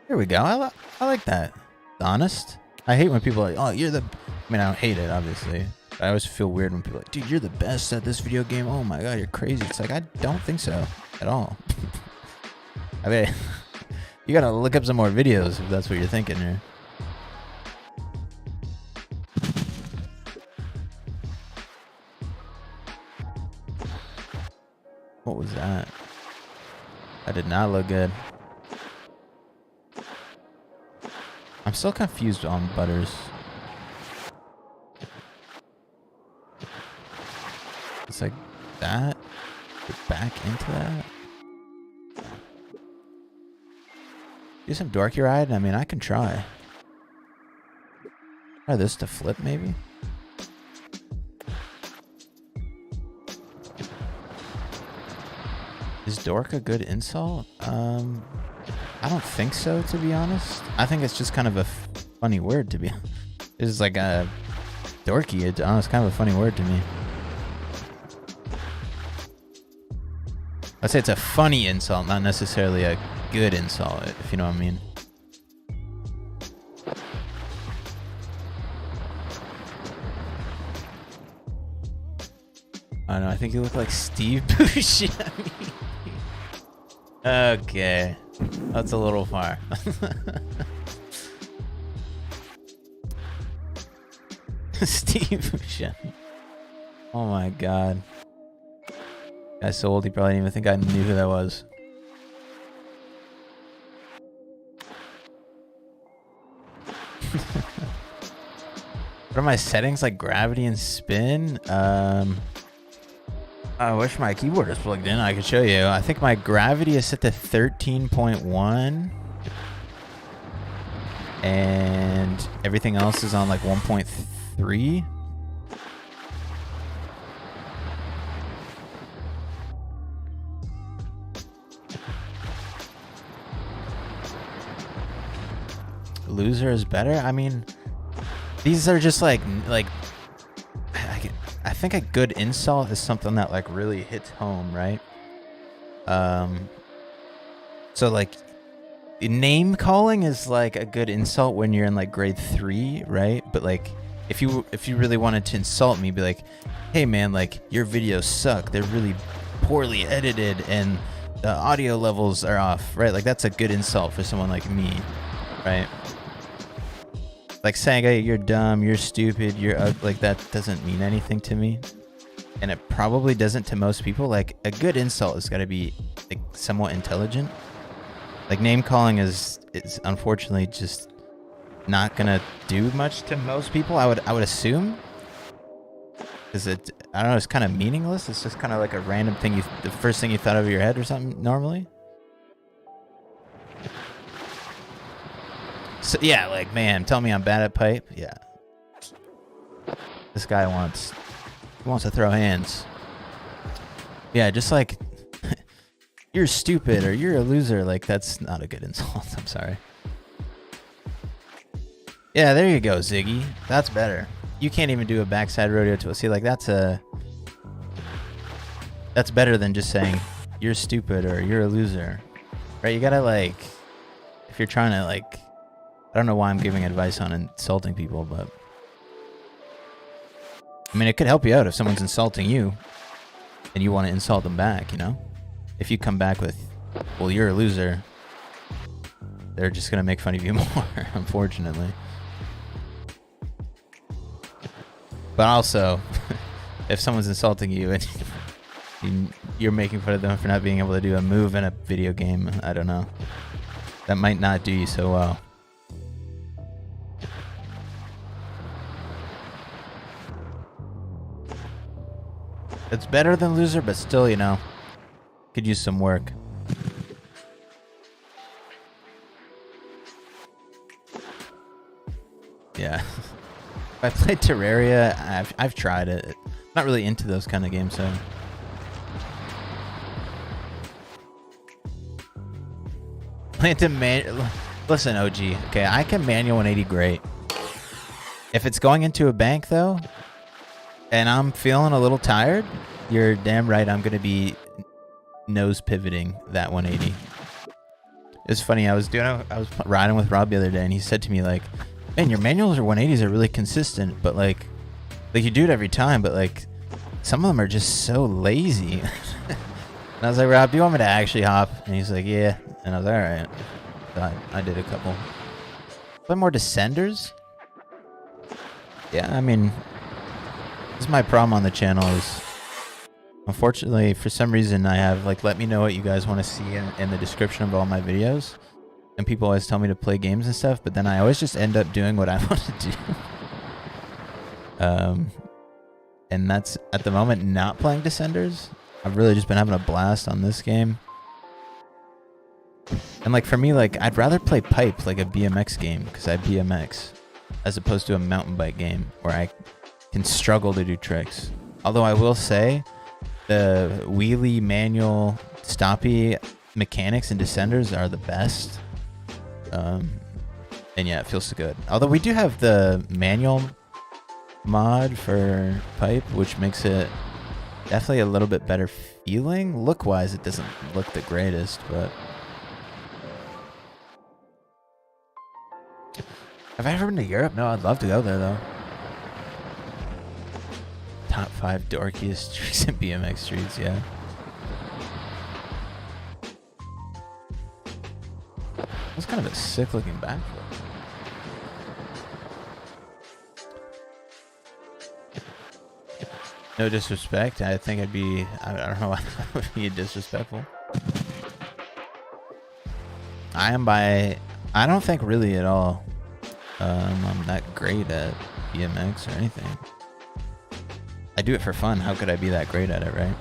Here we go. I like that. Honest. I hate when people are like, oh, you're the... I mean, I don't hate it, obviously. But I always feel weird when people are like, dude, you're the best at this video game. Oh my god, you're crazy. It's like, I don't think so at all. I mean, you gotta look up some more videos if that's what you're thinking here. What was that? That did not look good. I'm still confused on Butters. It's like that. Get back into that. Do some dorky ride? I mean, I can try. Try this to flip, maybe? Is dork a good insult? I don't think so, to be honest. I think it's just kind of a funny word to be honest. It's like a dorky. It's kind of a funny word to me. I'd say it's a funny insult, not necessarily a good insult, if you know what I mean. I don't know, I think you look like Steve Buscemi. Okay. That's a little far. Steve Buscemi. Oh my god. Guy's so old he probably didn't even think I knew who that was. What are my settings, like gravity and spin? I wish my keyboard was plugged in. I could show you. I think my gravity is set to 13.1. And everything else is on like 1.3. Loser is better? I mean, these are just like I think a good insult is something that like really hits home, right? So like name calling is like a good insult when you're in like grade 3, right? But like if you really wanted to insult me, be like, hey man, like your videos suck, they're really poorly edited and the audio levels are off, right? Like that's a good insult for someone like me, right? Like saying, hey, you're dumb, you're stupid, like that doesn't mean anything to me. And it probably doesn't to most people. Like a good insult has got to be like somewhat intelligent. Like name calling is unfortunately just not gonna do much to most people. I would assume. Is it? I don't know. It's kind of meaningless. It's just kind of like a random thing. The first thing you thought of your head or something normally. So, yeah, like, man, tell me I'm bad at pipe. Yeah. This guy wants to throw hands. Yeah, just like, you're stupid or you're a loser. Like, that's not a good insult. I'm sorry. Yeah, there you go, Ziggy. That's better. You can't even do a backside rodeo to see, like, that's better than just saying you're stupid or you're a loser. Right? You gotta, like, if you're trying to, like, I don't know why I'm giving advice on insulting people, but I mean, it could help you out if someone's insulting you and you want to insult them back, you know? If you come back with, well, you're a loser, they're just going to make fun of you more, unfortunately. But also, if someone's insulting you and you're making fun of them for not being able to do a move in a video game, I don't know. That might not do you so well. It's better than loser, but still, you know, could use some work. Yeah. If I played Terraria, I've tried it. I'm not really into those kind of games, so. Listen, OG. Okay, I can manual 180 great. If it's going into a bank, though, and I'm feeling a little tired, you're damn right I'm going to be nose pivoting that 180. It's funny, I was riding with Rob the other day, and he said to me, like, man, your manuals or 180s are really consistent, but like you do it every time, but like some of them are just so lazy. And I was like, Rob, do you want me to actually hop? And he's like, yeah. And I was like, all right. So I did a couple. Play more Descenders? Yeah, I mean, this is my problem on the channel is Unfortunately, for some reason, I have like let me know what you guys want to see in the description of all my videos, and people always tell me to play games and stuff, but then I always just end up doing what I want to do. And that's at the moment not playing Descenders. I've really just been having a blast on this game. And like for me, like I'd rather play Pipe, like a BMX game, because I BMX, as opposed to a mountain bike game where I can struggle to do tricks. Although I will say, the wheelie manual stoppy mechanics in Descenders are the best. And yeah, it feels so good. Although we do have the manual mod for Pipe, which makes it definitely a little bit better feeling. Look wise, it doesn't look the greatest, but have I ever been to Europe? No, I'd love to go there though. Top 5 dorkiest tricks in BMX streets, yeah. That's kind of a sick looking backflip. No disrespect. I think I'd be, I don't know why that would be disrespectful. I don't think really at all. I'm not great at BMX or anything. I do it for fun. How could I be that great at it, right?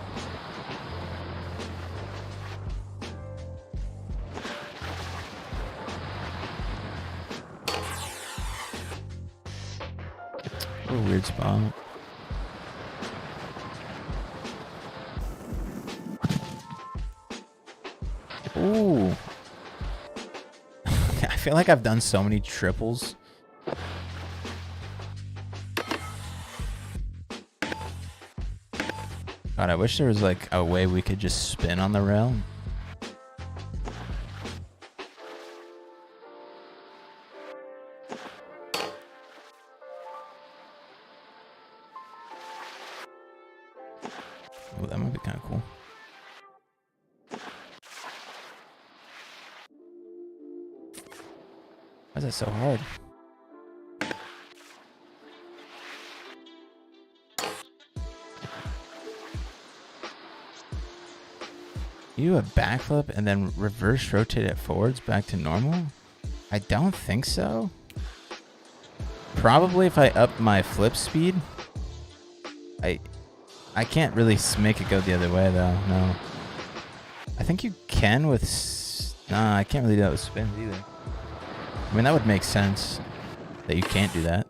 What a weird spot. Ooh. I feel like I've done so many triples. God, I wish there was like a way we could just spin on the rail. Oh, that might be kind of cool. Why is that so hard? You do a backflip and then reverse rotate it forwards back to normal? I don't think so. Probably if I up my flip speed. I can't really make it go the other way though, no. I think you can with... Nah, I can't really do that with spins either. I mean, that would make sense that you can't do that.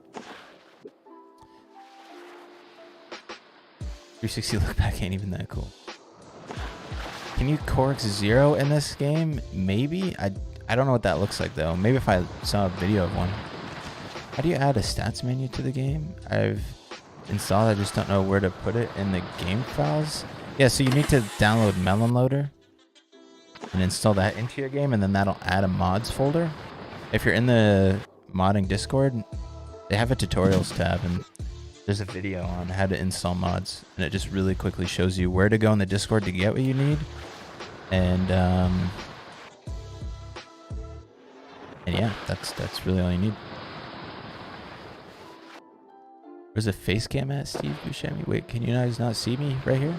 360 look back ain't even that cool. Can you Corx 0 in this game? Maybe. I don't know what that looks like though. Maybe if I saw a video of one. How do you add a stats menu to the game? I've installed, I just don't know where to put it in the game files. Yeah, so you need to download Melon Loader and install that into your game, and then that'll add a mods folder. If you're in the modding Discord, they have a tutorials tab, and there's a video on how to install mods, and it just really quickly shows you where to go in the Discord to get what you need. And yeah, that's really all you need. Where's the face cam at, Steve Buscemi? Wait, can you guys not see me right here?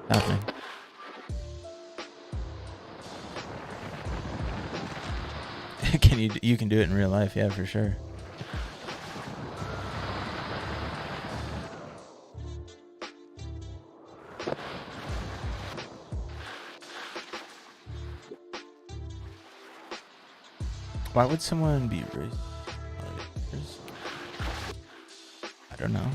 Happening. You can do it in real life, yeah, for sure. Why would someone be raised? I don't know.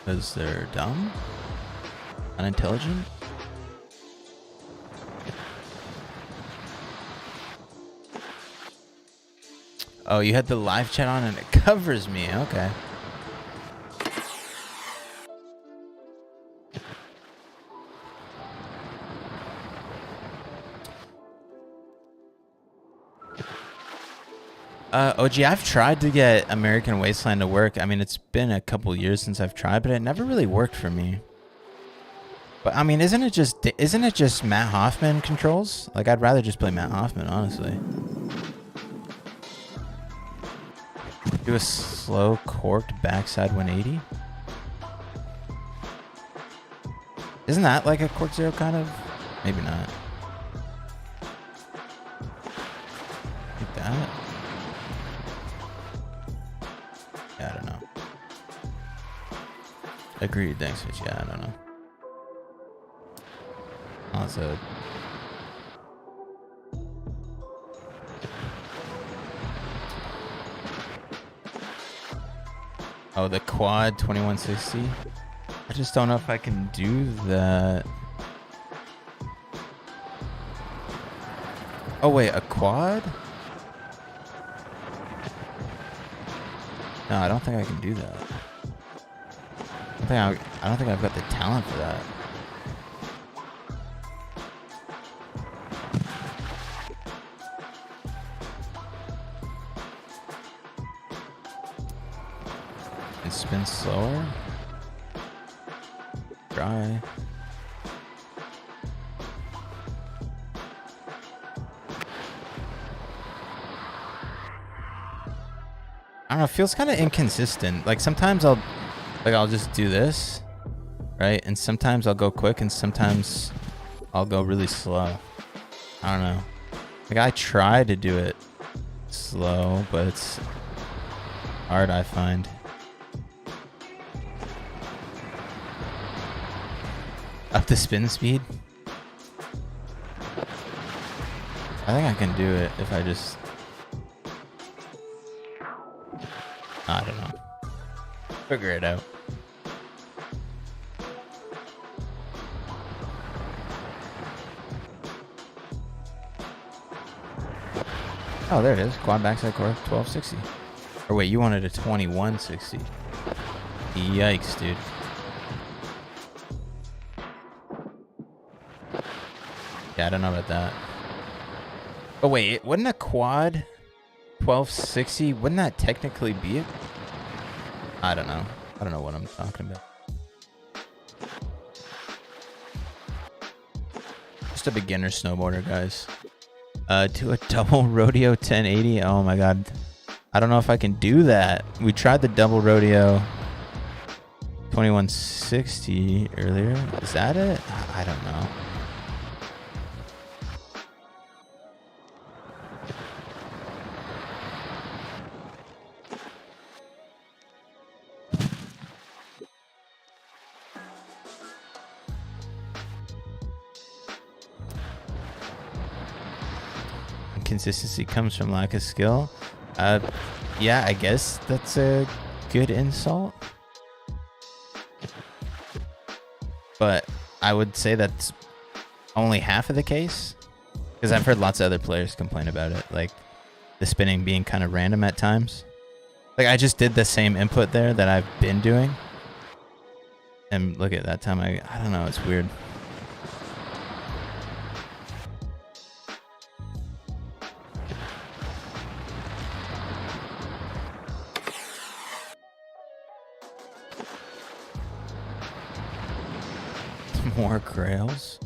Because they're dumb? Unintelligent? Oh, you had the live chat on and it covers me. Okay. OG, I've tried to get American Wasteland to work. I mean, it's been a couple years since I've tried, but it never really worked for me. But I mean, isn't it just Matt Hoffman controls? Like, I'd rather just play Matt Hoffman, honestly. Do a slow corked backside 180. Isn't that like a cork zero kind of? Maybe not. Like that? Yeah, I don't know. Agreed, thanks, Mitch. Yeah, I don't know. Also, oh, the quad 2160. I just don't know if I can do that. Oh wait, a quad? No, I don't think I can do that. I don't think I've got the talent for that. And spin slower. Try. I don't know, it feels kind of inconsistent. Like sometimes I'll just do this, right? And sometimes I'll go quick and sometimes I'll go really slow. I don't know. Like I try to do it slow, but it's hard, I find. Up the spin speed? I think I can do it if I just... I don't know. Figure it out. Oh, there it is. Quad backside cork 1260. Or wait, you wanted a 2160. Yikes, dude. Yeah, I don't know about that. Oh wait, wouldn't a quad 1260, wouldn't that technically be it? I don't know. I don't know what I'm talking about. Just a beginner snowboarder, guys. Do a double rodeo 1080. Oh my god. I don't know if I can do that. We tried the double rodeo 2160 earlier. Is that it? I don't know. Consistency comes from lack of skill. Yeah, I guess that's a good insult. But I would say that's only half of the case. Because I've heard lots of other players complain about it. Like the spinning being kind of random at times. Like I just did the same input there that I've been doing. And look at that time. I don't know. It's weird. More grails.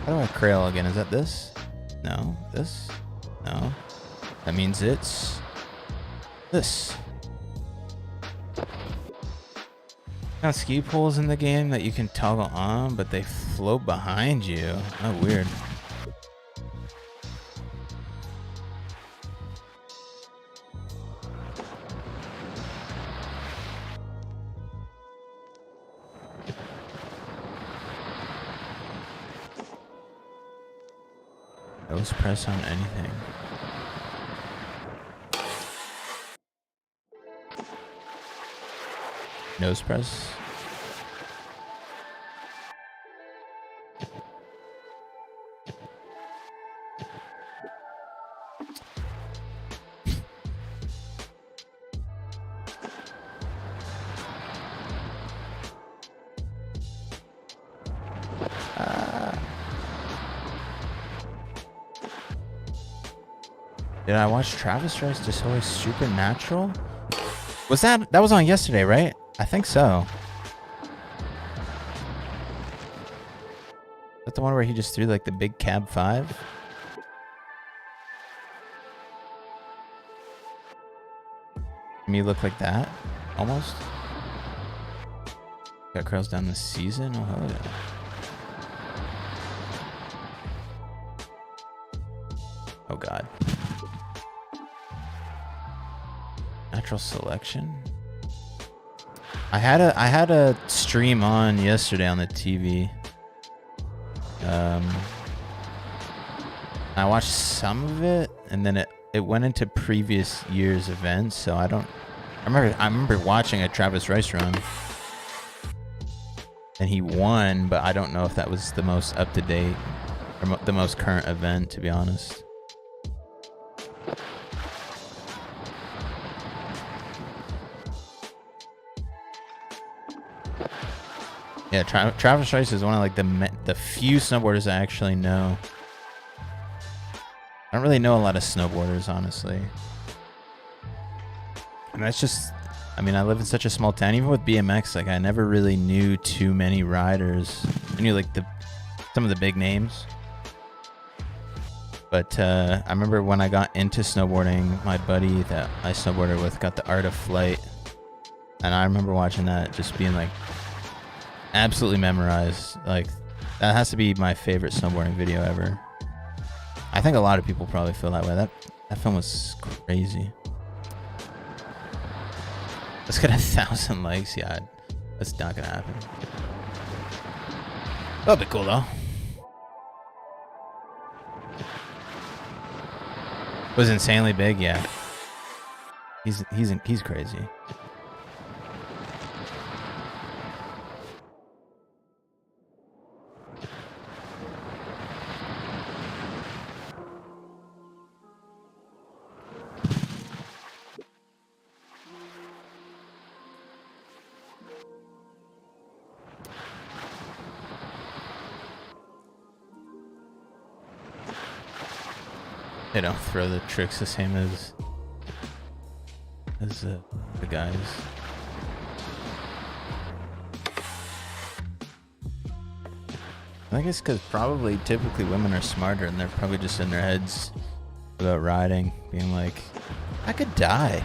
How do I crail again? Is that this? No. This? No. That means it's this. Got ski poles in the game that you can toggle on, but they float behind you. Oh, weird. Nose press on anything. Nose press. Did I watch Travis Rice just always supernatural? Was that was on yesterday, right? I think so. Is that the one where he just threw like the big cab 5? Me look like that, almost. Got curls down this season. Oh hell yeah. Oh god. Natural selection. I had a stream on yesterday on the TV. I watched some of it, and then it went into previous year's events. So I remember watching a Travis Rice run, and he won, but I don't know if that was the most up to date or the most current event, to be honest. Yeah, Travis Rice is one of like the few snowboarders I actually know. I don't really know a lot of snowboarders, honestly. And that's just, I mean, I live in such a small town. Even with BMX, like I never really knew too many riders. I knew like some of the big names. But I remember when I got into snowboarding, my buddy that I snowboarded with got the Art of Flight. And I remember watching that, just being like absolutely memorized. Like that has to be my favorite snowboarding video ever. I think a lot of people probably feel that way. That film was crazy. Let's get 1,000 likes. Yeah, that's not gonna happen. That'll be cool though. Was insanely big. Yeah, he's crazy. They don't throw the tricks the same as the guys. I think it's because probably typically women are smarter and they're probably just in their heads about riding, being like, I could die.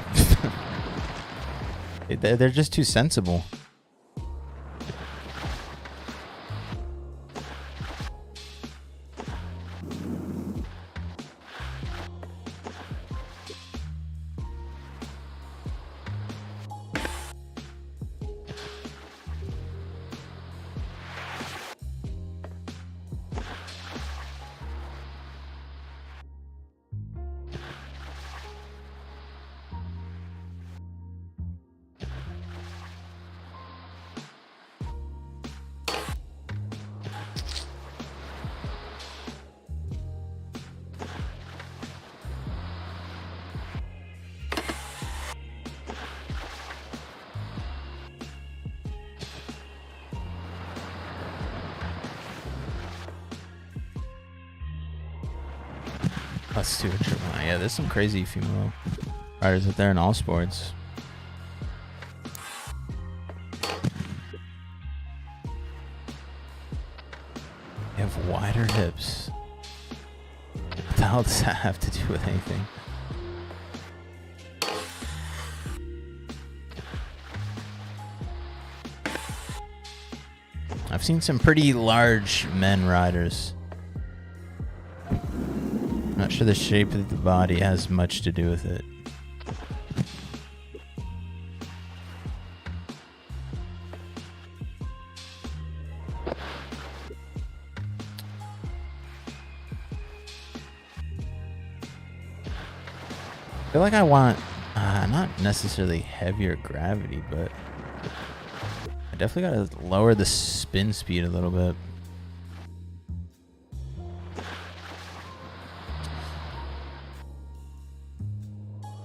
They're just too sensible. Let's do a trip. Yeah, there's some crazy female riders out there in all sports. They have wider hips. What the hell does that have to do with anything? I've seen some pretty large men riders. Not sure the shape of the body has much to do with it. I feel like I want, not necessarily heavier gravity, but I definitely gotta lower the spin speed a little bit.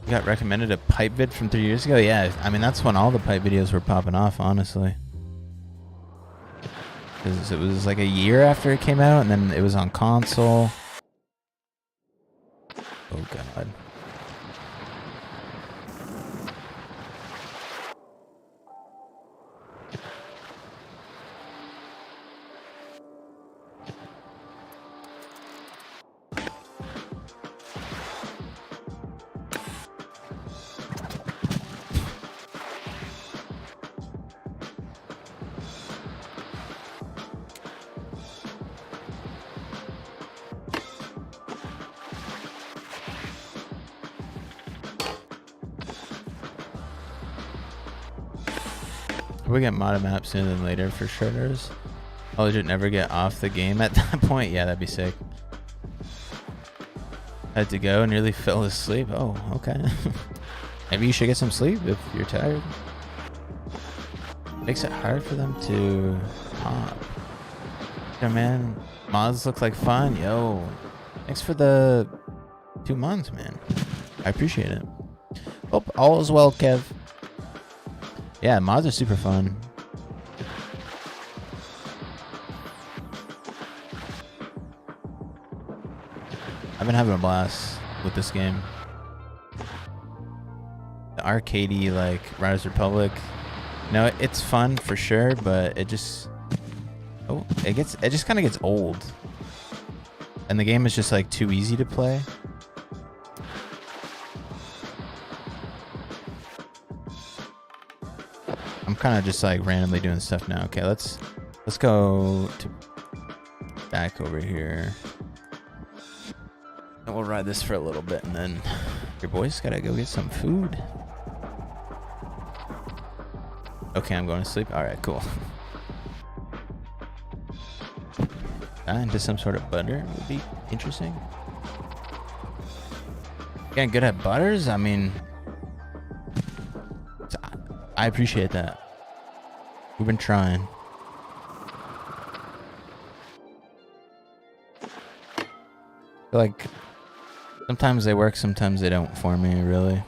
Got recommended a pipe vid from 3 years ago. Yeah, I mean that's when all the pipe videos were popping off, honestly. Because it was like a year after it came out, and then it was on console. Oh god. We get modded map sooner than later for shredders. I'll legit never get off the game at that point. Yeah, that'd be sick. Had to go, nearly fell asleep. Oh, okay. Maybe you should get some sleep if you're tired. Makes it hard for them to pop. Yeah, man. Mods look like fun. Yo, thanks for the 2 months, man. I appreciate it. Hope all is well, Kev. Yeah, mods are super fun. I've been having a blast with this game. The arcadey, like Riders Republic. No, it's fun for sure, but it just it just kind of gets old. And the game is just like too easy to play. I'm kind of just like randomly doing stuff now. Okay, let's go to back over here. And we'll ride this for a little bit, and then your boy's gotta go get some food. Okay, I'm going to sleep. All right, cool. Into some sort of butter would be interesting. Getting good at butters? I mean, I appreciate that. We've been trying. I feel like sometimes they work, sometimes they don't for me, really.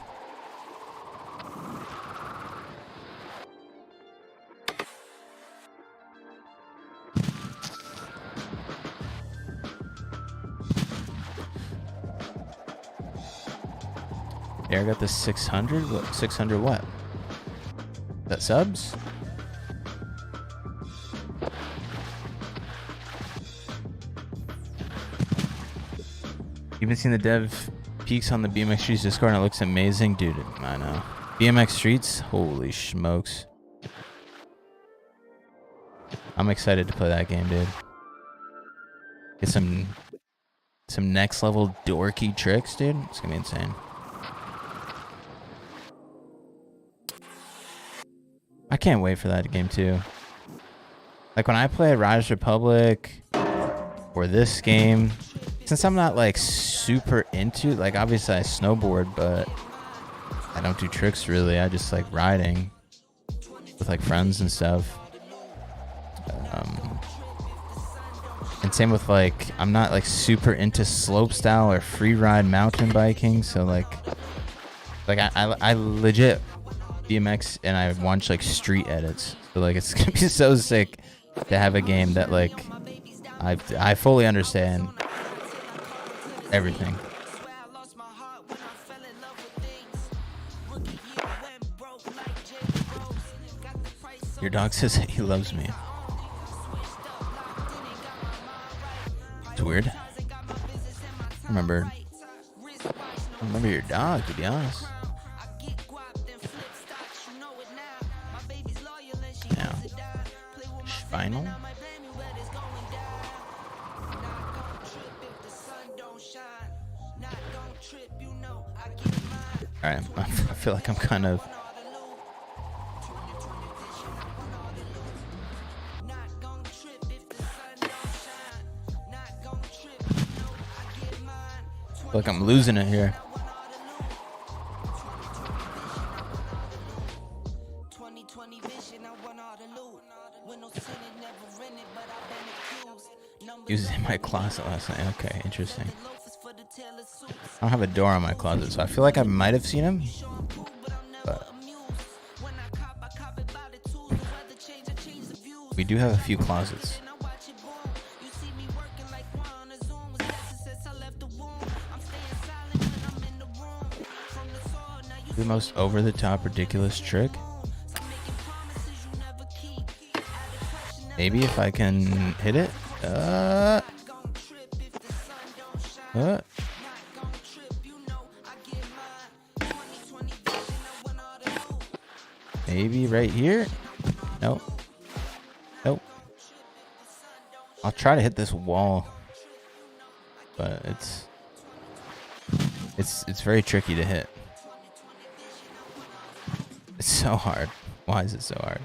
Yeah, I got the 600. What? 600 what? Is that subs? You've been seeing the dev peaks on the BMX Streets Discord and it looks amazing. Dude, I know. BMX Streets? Holy smokes. I'm excited to play that game, dude. Get some next level dorky tricks, dude. It's gonna be insane. I can't wait for that game too. Like when I play Riders Republic or this game, since I'm not like super into, like obviously I snowboard, but I don't do tricks really. I just like riding with like friends and stuff. And same with like, I'm not like super into slopestyle or free ride mountain biking. So like I legit BMX and I watch like street edits. So like it's gonna be so sick to have a game that like I fully understand everything. Your dog says he loves me. It's weird. I remember your dog, to be honest. Now, Spinal. Alright, I feel like I'm kind of... I feel like I'm losing it here. Used it in my closet last night. Okay, interesting. I don't have a door on my closet, so I feel like I might have seen him. But we do have a few closets. The most over-the-top ridiculous trick? Maybe if I can hit it? Maybe right here? Nope. Nope. I'll try to hit this wall. But it's very tricky to hit. It's so hard. Why is it so hard?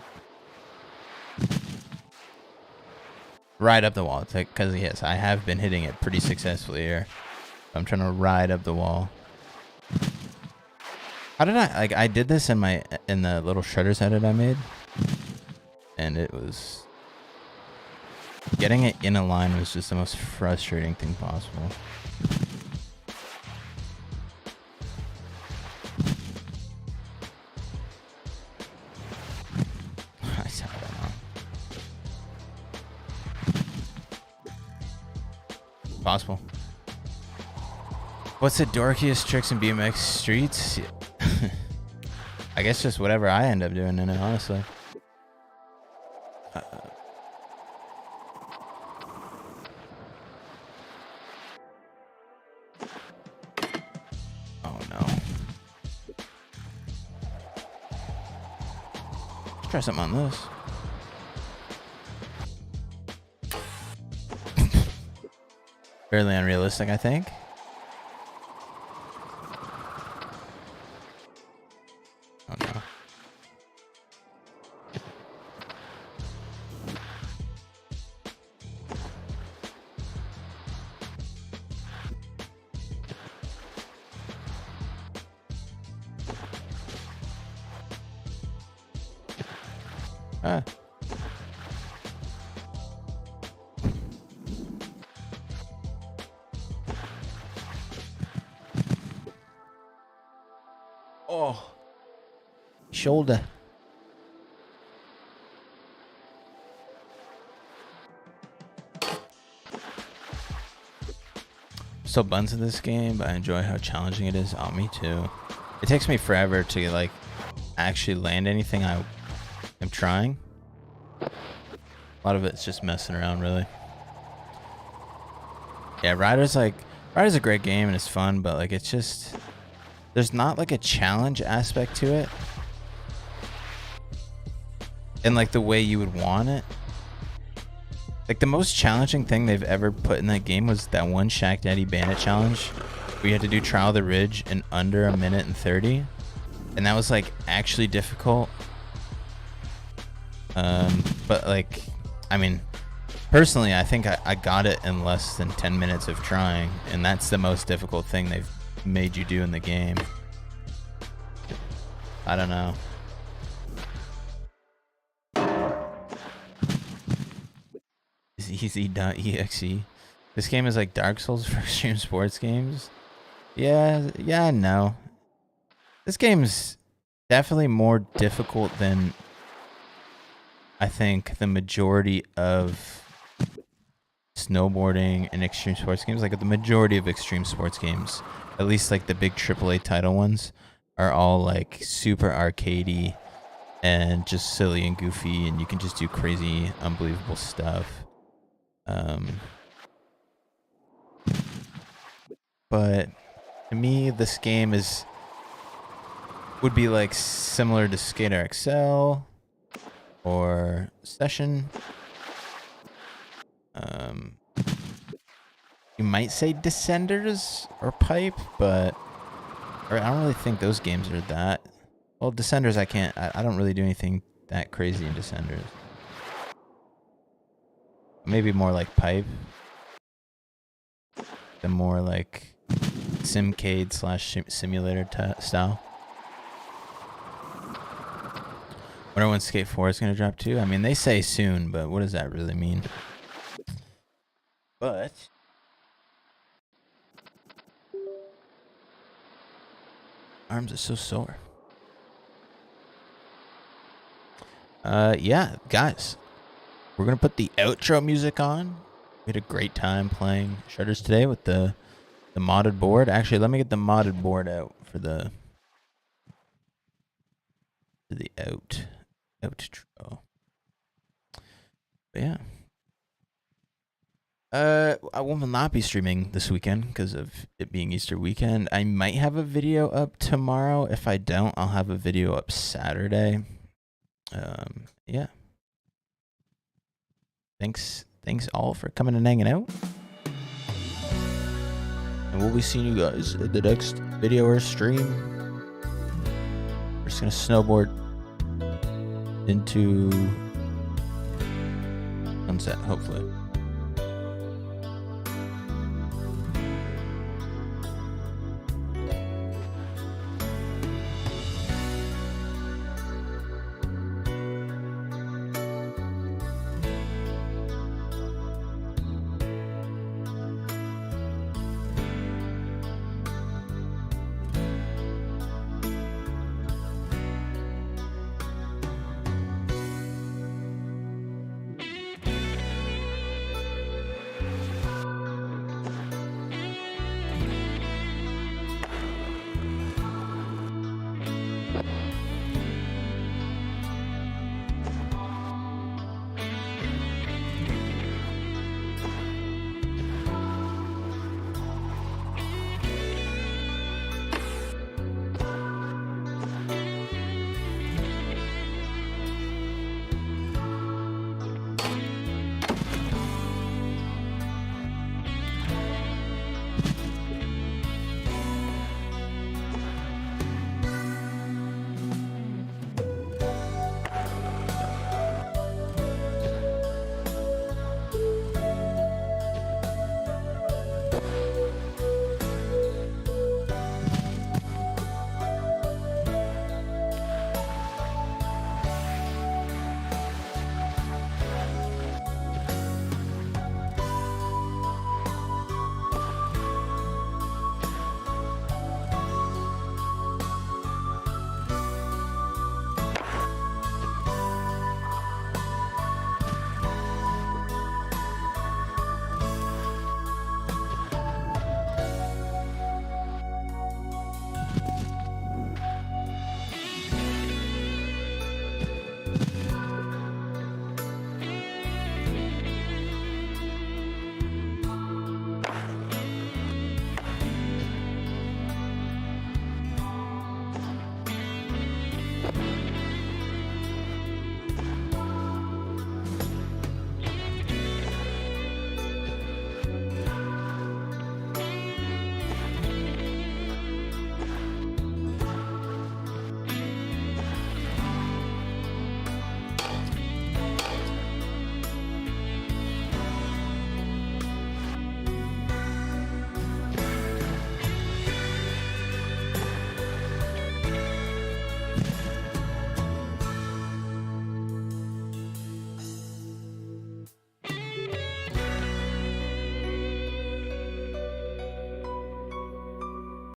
ride up the wall. It's like, because yes, I have been hitting it pretty successfully here. I'm trying to ride up the wall. How did I did this in the little shredders edit I made, and it was getting it in a line was just the most frustrating thing possible. I don't know. Possible. What's the dorkiest tricks in BMX streets? I guess just whatever I end up doing in it, honestly. Oh no. Let's try something on this. Fairly unrealistic, I think. Oh no. Ah. Oh. Shoulder. So buns in this game, but I enjoy how challenging it is. Oh, me too. It takes me forever to like actually land anything I am trying. A lot of it's just messing around, really. Yeah, Riders a great game and it's fun, but like it's just there's not like a challenge aspect to it. In like the way you would want it. Like the most challenging thing they've ever put in that game was that one Shack Daddy Bandit challenge where you had to do Trial of the Ridge in under 1 minute and 30. And that was like actually difficult. But like, I mean, personally, I think I got it in less than 10 minutes of trying. And that's the most difficult thing they've made you do in the game. I don't know. Easy.exe. This game is like Dark Souls for extreme sports games. Yeah, no. This game's definitely more difficult than I think the majority of snowboarding and extreme sports games. Like the majority of extreme sports games, at least like the big AAA title ones, are all like super arcadey and just silly and goofy, and you can just do crazy, unbelievable stuff. But to me, this game would be like similar to Skater XL or Session. You might say Descenders or Pipe, but I don't really think those games are that. Well, Descenders, I don't really do anything that crazy in Descenders. Maybe more like Pipe. The more like Simcade / simulator style. Wonder when Skate 4 is going to drop too. I mean, they say soon, but what does that really mean? But arms are so sore. Yeah, guys. We're going to put the outro music on. We had a great time playing Shredders today with the modded board. Actually, let me get the modded board out for the outro. But yeah. I will not be streaming this weekend because of it being Easter weekend. I might have a video up tomorrow. If I don't, I'll have a video up Saturday. Yeah. Thanks all for coming and hanging out. And we'll be seeing you guys at the next video or stream. We're just gonna snowboard into sunset, hopefully.